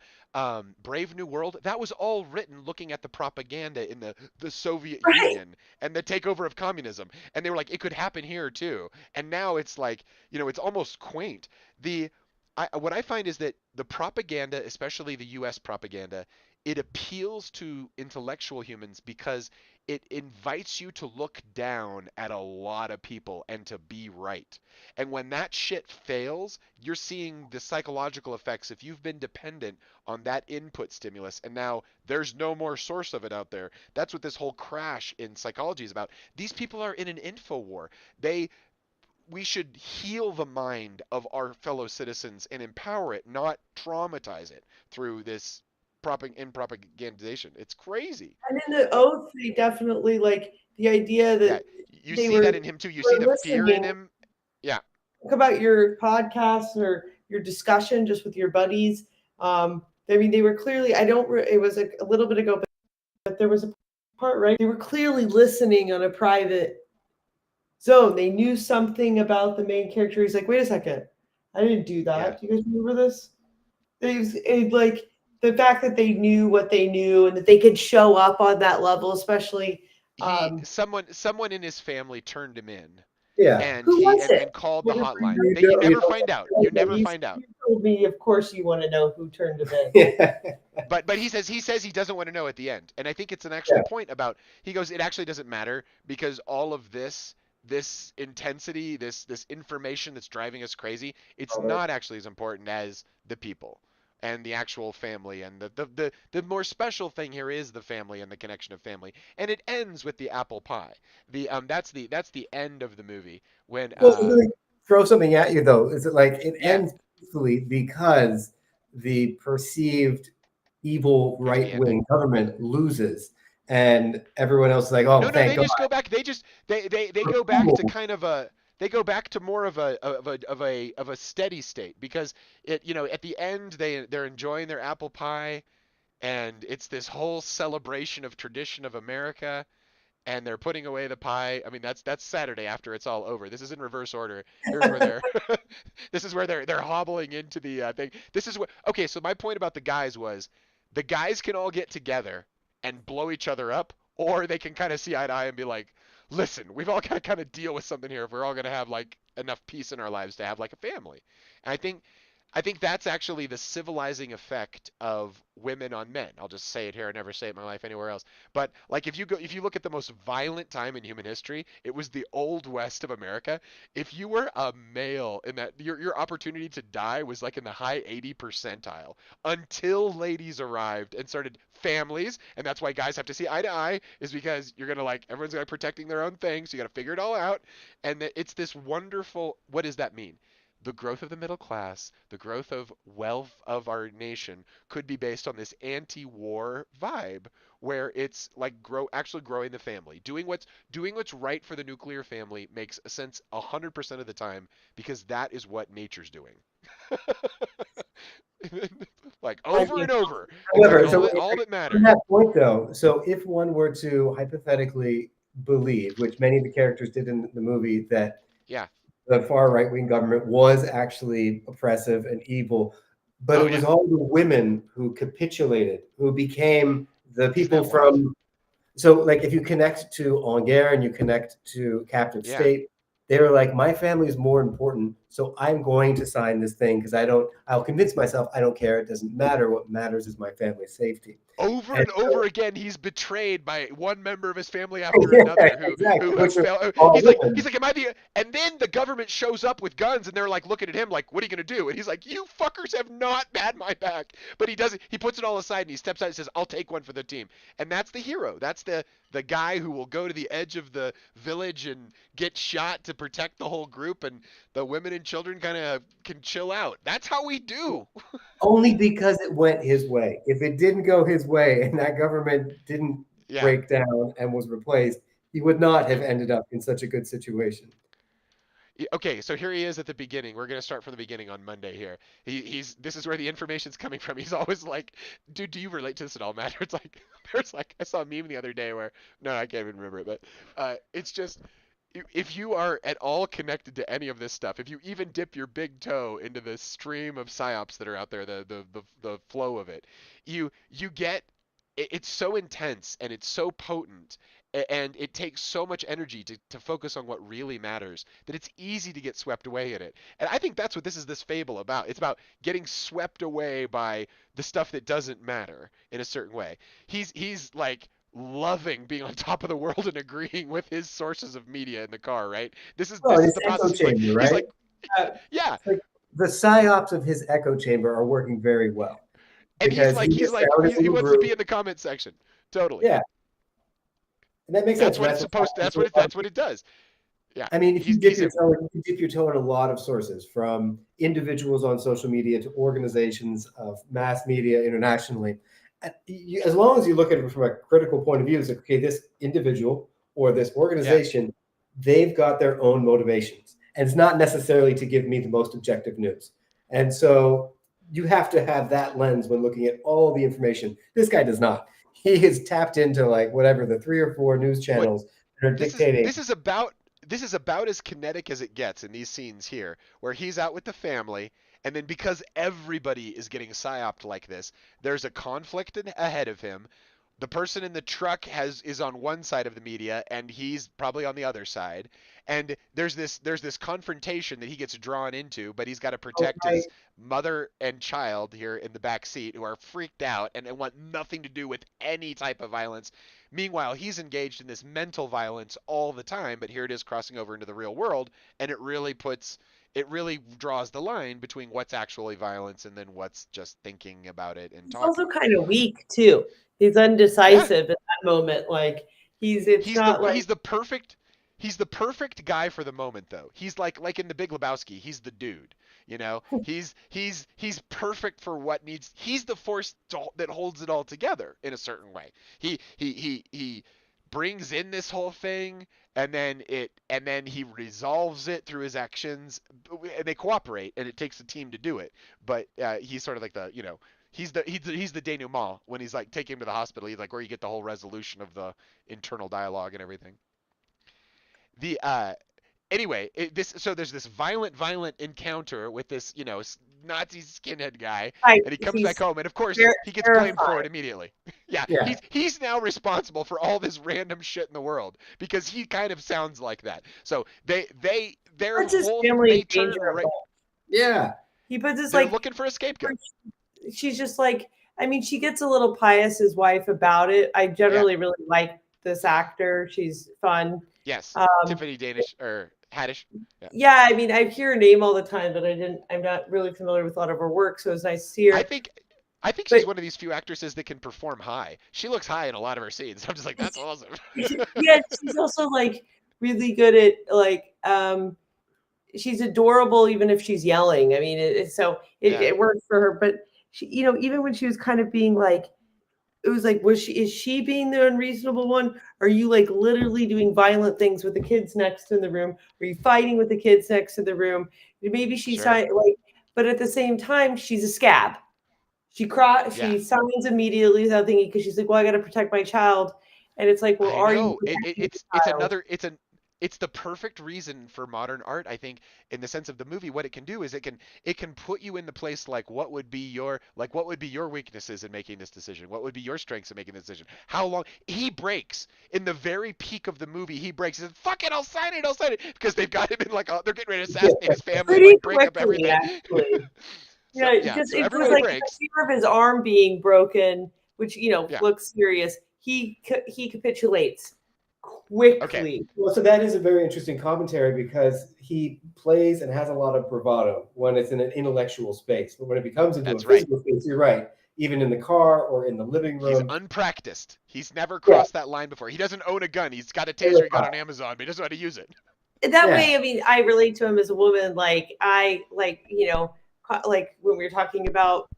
Brave New World, that was all written looking at the propaganda in the Soviet Right. Union and the takeover of communism, and they were like, it could happen here too. And now it's like, it's almost quaint. What I find is that the propaganda, especially the U.S. propaganda, it appeals to intellectual humans because it invites you to look down at a lot of people and to be right. And when that shit fails, you're seeing the psychological effects if you've been dependent on that input stimulus and now there's no more source of it out there. That's what this whole crash in psychology is about. These people are in an info war. We should heal the mind of our fellow citizens and empower it, not traumatize it through this propagandization. It's crazy. And in the Oath, they definitely like the idea Yeah, that you they see were that in him too. You see the fear in listening. him. Yeah. about your podcast or your discussion just with your buddies. I mean, they were clearly. I don't. It was a little bit ago, but there was a part right. They were clearly listening on a private zone. They knew something about the main character. He's like, wait a second, I didn't do that. Yeah. Do you guys remember this? Like the fact that they knew what they knew and that they could show up on that level, especially. Someone in his family turned him in, Yeah. and Who he was it? and called the hotline. You You don't- you never don't- find out. You never find out. You told me, of course, you want to know who turned him in. Yeah. But he says he doesn't want to know at the end, and I think it's an actual Yeah. point about. He goes, it actually doesn't matter because all of this intensity, this information that's driving us crazy, it's not actually as important as the people and the actual family, and the more special thing here is the family and the connection of family. And it ends with the apple pie. That's the end of the movie when Well, let me throw something at you though. Is it like it Yeah. ends peacefully because the perceived evil There's the right-wing government loses, and everyone else is like, "Oh, No, thank they God." just go back. They go back to kind of a they go back to more of a steady state because at the end they're enjoying their apple pie, and it's this whole celebration of tradition of America, and they're putting away the pie. I mean, that's Saturday after it's all over. This is in reverse order. Here's where they're this is where they're hobbling into the thing. This is what Okay, so my point about the guys was the guys can all get together and blow each other up, or they can kind of see eye to eye and be like, listen, we've all got to kind of deal with something here if we're all going to have like enough peace in our lives to have like a family. And I think that's actually the civilizing effect of women on men. I'll just say it here. I never say it in my life anywhere else. But like if you look at the most violent time in human history, it was the old west of America. If you were a male in that, your opportunity to die was like in the high 80 percentile until ladies arrived and started families. And that's why guys have to see eye to eye, is because you're gonna like everyone's gonna protecting their own thing, so you got to figure it all out. And it's this wonderful. What does that mean? The growth of the middle class, the growth of wealth of our nation could be based on this anti-war vibe where it's like actually growing the family. Doing what's right for the nuclear family makes sense 100% of the time because that is what nature's doing. Like over and over. However, It's so all that on matters. that point though, so if one were to hypothetically believe, which many of the characters did in the movie, that Yeah. the far right-wing government was actually oppressive and evil, but Oh, it was yeah. all the women who capitulated, who became the people that wild? from. So, like, if you connect to En Guerre and you connect to Captive Yeah. State, they were like, my family is more important, so I'm going to sign this thing because I'll convince myself I don't care. It doesn't matter. What matters is my family's safety. Over And and over again, he's betrayed by one member of his family after another who exactly. who Which are fell. all He's like, women. am I the? And then the government shows up with guns, and they're like looking at him like, what are you gonna do? And he's like, you fuckers have not had my back. But he doesn't. He puts it all aside and he steps out and says, I'll take one for the team. And that's the hero. That's the guy who will go to the edge of the village and get shot to protect the whole group, and the women and children kind of can chill out. That's how we do. Only because it went his way. If it didn't go his way and that government didn't Yeah. break down and was replaced, he would not have ended up in such a good situation. Okay, so here he is at the beginning. We're gonna start from the beginning on Monday here. This is where the information's coming from. He's always like, dude, do you relate to this at all, Matt? It's like there's like I saw a meme the other day where no, I can't even remember it, but it's just if you are at all connected to any of this stuff, if you even dip your big toe into the stream of psyops that are out there, the flow of it, you get it's so intense and it's so potent and it takes so much energy to focus on what really matters that it's easy to get swept away in it. And I think that's what this fable about. It's about getting swept away by the stuff that doesn't matter in a certain way. He's like loving being on top of the world and agreeing with his sources of media in the car, right? This is His the echo process. chamber, right? He's like Uh, yeah. Like the psyops of his echo chamber are working very well And because he he's gets like down in he the wants to group. be in the comment section. Totally. Yeah, and that makes sense. That's what it's supposed to, that's what it does. Yeah. I mean, if you He's dip your toe in a lot of sources, from individuals on social media to organizations of mass media internationally. As long as you look at it from a critical point of view, it's like, okay, this individual or this organization, they've got their own motivations. and it's not necessarily to give me the most objective news. And so you have to have that lens when looking at all the information. This guy does not. He is tapped into like whatever the 3 or 4 news What channels that are this is dictating. this is about this is about as kinetic as it gets in these scenes here, where he's out with the family, and then because everybody is getting psyoped like this, there's a conflict ahead of him. The person in the truck is on one side of the media, and he's probably on the other side. And there's this confrontation that he gets drawn into, but he's got to protect Right. his mother and child here in the back seat who are freaked out and want nothing to do with any type of violence. Meanwhile, he's engaged in this mental violence all the time, but here it is crossing over into the real world, and it really draws the line between what's actually violence and then what's just thinking about it and He's talking also about kind it. of weak too. He's Yeah, undecisive at that moment. Like it's he's the not like he's the perfect he's the perfect guy for the moment though. He's like in the Big Lebowski, he's the dude. You know, he's perfect for what needs. He's the force that holds it all together in a certain way. He brings in this whole thing, and then he resolves it through his actions, and they cooperate, and it takes a team to do it. But he's sort of like the, he's the denouement when he's like taking him to the hospital. He's like where you get the whole resolution of the internal dialogue and everything. The Anyway, so there's this violent encounter with this, Nazi skinhead guy, right. and he comes back He's home, and of course he gets blamed for terrifying. it immediately. Yeah, Yeah. he's now responsible for all this random shit in the world because he kind of sounds like that. So their Puts his whole family they in turn danger of right. that. Yeah. He puts his They're like looking for a scapegoat. she's just like I mean, she gets a little pious, his wife, about it. I Yeah. generally really like this actor. She's fun. Yes. Um, Tiffany Danish or Haddish. Yeah. yeah, I mean, I hear her name all the time, but I'm not really familiar with a lot of her work, so it's nice to see I her. think I think But she's one of these few actresses that can perform high. She looks high in a lot of her scenes. I'm just like, that's awesome. yeah, she's also like really good at like she's adorable even if she's yelling. I mean, Yeah. it works for her. But she, even when she was kind of being like, it was like, is she being the unreasonable one? Are you like literally doing violent things with the kids next in the room? Are you fighting with the kids next to the room? Maybe she's Sure. like, but at the same time, she's a scab. Yeah. She signs immediately without thinking because she's like, well, I got to protect my child. And it's like, well, I are you know. protecting It's the child? another it's the perfect reason for modern art, I think, in the sense of the movie. What it can do is it can put you in the place like what would be your weaknesses in making this decision? What would be your strengths in making this decision? How long he breaks in the very peak of the movie, he breaks. He says, "Fuck it, I'll sign it," because they've got him in like they're getting ready to assassinate his family and Pretty like break up quickly, everything. actually. So Yeah, yeah, just so it was everybody like the breaks. fear of his arm being broken, which Yeah. looks serious. He capitulates Okay. quickly. Well, so that is a very interesting commentary because he plays and has a lot of bravado when it's in an intellectual space. But when it becomes into a That's right. physical space, you're right. Even in the car or in the living He's room. unpracticed. He's never Yeah. crossed that line before. He doesn't own a gun. He's got a taser he got on Amazon, but he doesn't know how to use it. That Yeah. way, I mean, I relate to him as a woman. Like I like like when we were talking about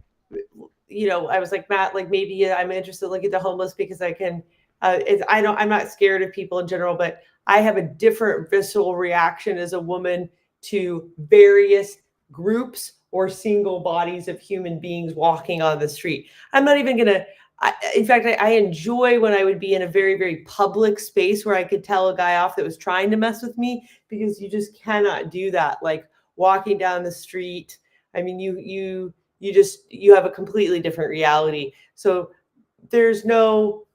I was like, Matt, like maybe I'm interested in looking at the homeless because I can. I'm not scared of people in general, but I have a different visceral reaction as a woman to various groups or single bodies of human beings walking on the street. I'm not even gonna. In fact, I enjoy when I would be in a very, very public space where I could tell a guy off that was trying to mess with me because you just cannot do that. Like walking down the street. I mean, you have a completely different reality. So there's no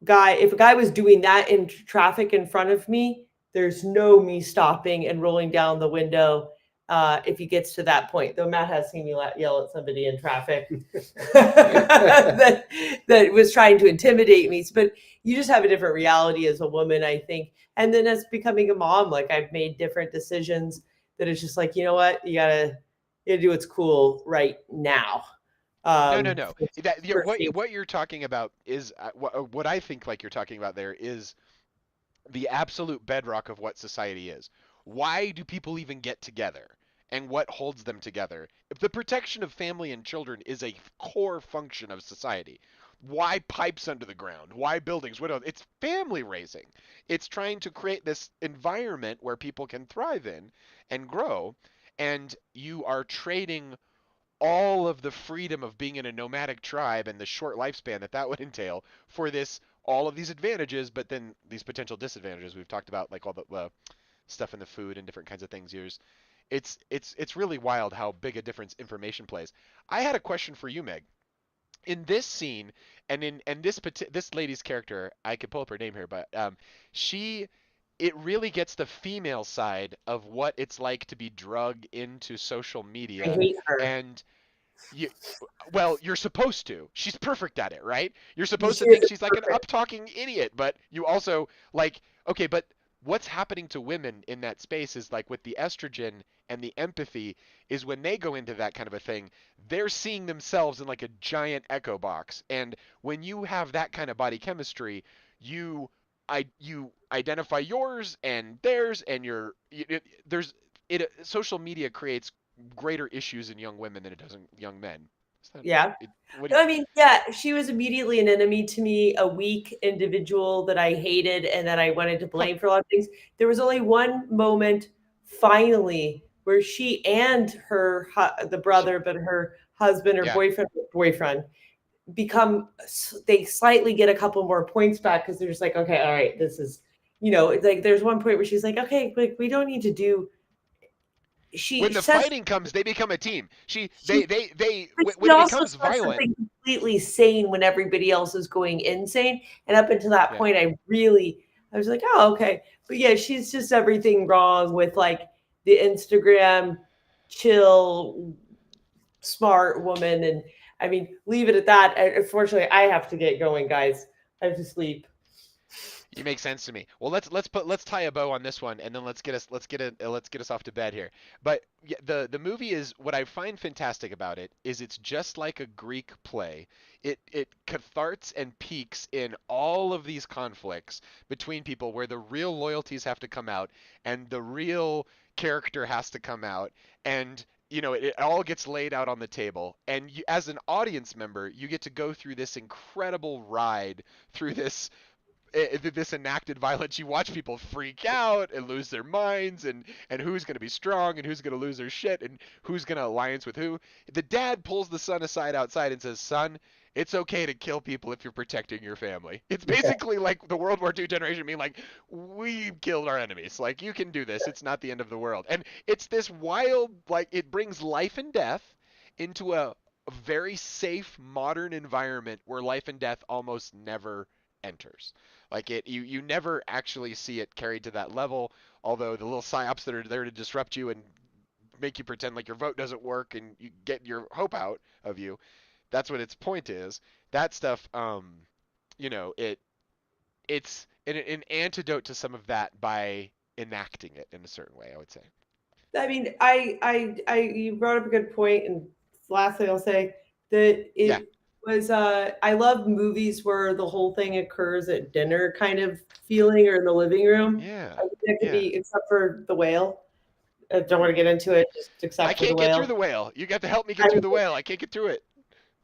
guy if a guy was doing that in traffic in front of me, there's no me stopping and rolling down the window if he gets to that point. Though Matt has seen me yell at somebody in traffic that was trying to intimidate me. But you just have a different reality as a woman, I think. And then as becoming a mom, like I've made different decisions that it's just like, you know what, you gotta do what's cool right now. No, no, no. For What you're talking about is what I think like you're talking about there is the absolute bedrock of what society is. Why do people even get together? and what holds them together. The protection of family and children is a core function of society. Why pipes under the ground? Why buildings? What else? It's family raising. It's trying to create this environment where people can thrive in and grow, and you are trading all of the freedom of being in a nomadic tribe and the short lifespan that that would entail for this all of these advantages, but then these potential disadvantages we've talked about, like all the stuff in the food and different kinds of things used. It's really wild how big a difference information plays. I had a question for you, Meg. In this scene, and this lady's character, I could pull up her name here, but she it really gets the female side of what it's like to be drugged into social I media, hate her. and you, well, you're supposed to. She's perfect at it, right? You're supposed She to is think she's like an perfect. up-talking idiot, but you also like, okay, but what's happening to women in that space is like with the estrogen and the empathy is when they go into that kind of a thing, they're seeing themselves in like a giant echo box. And when you have that kind of body chemistry, you identify yours and theirs and there's social media creates greater issues in young women than it does in young men. Is that Yeah. what do I mean, yeah, she was immediately an enemy to me, a weak individual that I hated and that I wanted to huh, blame for a lot of things. There was only one moment finally where she and the she, brother, but her husband or yeah, boyfriend become, they slightly get a couple more points back because they're just like, okay, all right, this is, it's like there's one point where she's like, okay, like we don't need to do, she when the says, fighting comes, they become a team. she but she When it also becomes says violent, something completely sane when everybody else is going insane. And up until that yeah. point, I was like, oh, okay. But yeah, she's just everything wrong with like the Instagram chill, smart woman. And I mean, leave it at that. Unfortunately, I have to get going, guys. I have to sleep. You make sense to me. Well, let's tie a bow on this one, and then let's get us off to bed here. But yeah, the movie is what I find fantastic about it is it's just like a Greek play. It catharts and peaks in all of these conflicts between people where the real loyalties have to come out and the real character has to come out, and it all gets laid out on the table, and you, as an audience member, you get to go through this incredible ride through this enacted violence. You watch people freak out and lose their minds, and who's going to be strong and who's going to lose their shit and who's going to alliance with who. The dad pulls the son aside outside and says, son, it's okay to kill people if you're protecting your family. It's basically like the World War II generation being like, we killed our enemies, like you can do this, it's not the end of the world. And it's this wild, like it brings life and death into a very safe modern environment where life and death almost never enters. Like you never actually see it carried to that level. Although the little psyops that are there to disrupt you and make you pretend like your vote doesn't work and you get your hope out of you, that's what its point is. That stuff, it's an antidote to some of that by enacting it in a certain way, I would say. I mean, you brought up a good point, and lastly, I'll say that Yeah, it was. I love movies where the whole thing occurs at dinner, kind of feeling, or in the living room. yeah, I think that could yeah. be, except for the whale. I don't want to get into it, just I except for the can't get through whale. the whale. You got to help me I get through mean, the whale. I can't get through it.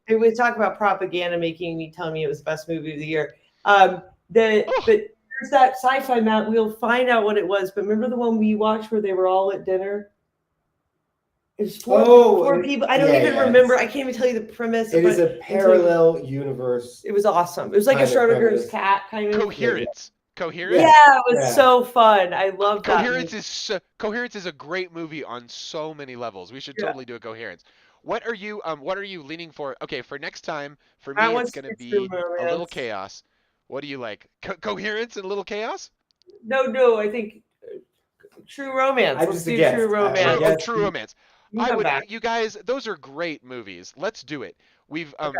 we talk about propaganda making me telling me it was the best movie of the year. But Oh, there's that sci-fi mount. We'll find out what it was. But remember the one we watched where they were all at dinner? It was four people. I don't yeah, even yeah. remember. I can't even tell you the premise. It is But a parallel universe it was awesome. It was like a kind of Schrodinger's premise. cat kind of. Yeah, yeah, coherence. Yeah, Coherence. it was yeah. so fun. I love that movie. Coherence is a great movie on so many levels. We should Yeah, totally do a Coherence. What are you leaning for? Okay, for next time, for I me want it's to gonna see True be a little Romance. chaos. What do you like? Coherence and a little chaos? No, I think True Romance. I'm Let's just a do True guest. I'm a True, Romance. oh, guest. True Romance. You can come back. You guys, those are great movies. Let's do it. We've Okay.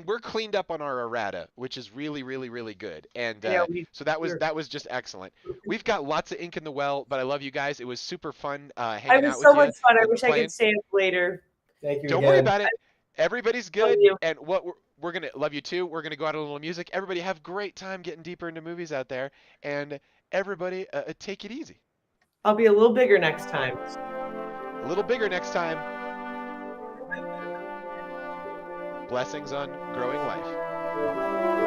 we're cleaned up on our errata, which is really, really, really good. And I know so that was we're just excellent. We've got lots of ink in the well, but I love you guys. It was super fun it hanging out was so with much you fun. I and wish I could playing. stay up later. Thank you Don't worry again. about it. Everybody's I love good, you. and what we're gonna love you too. We're gonna go out on a little music. Everybody have a great time getting deeper into movies out there, and everybody take it easy. I'll be a little bigger next time. A little bigger next time. Blessings on growing life.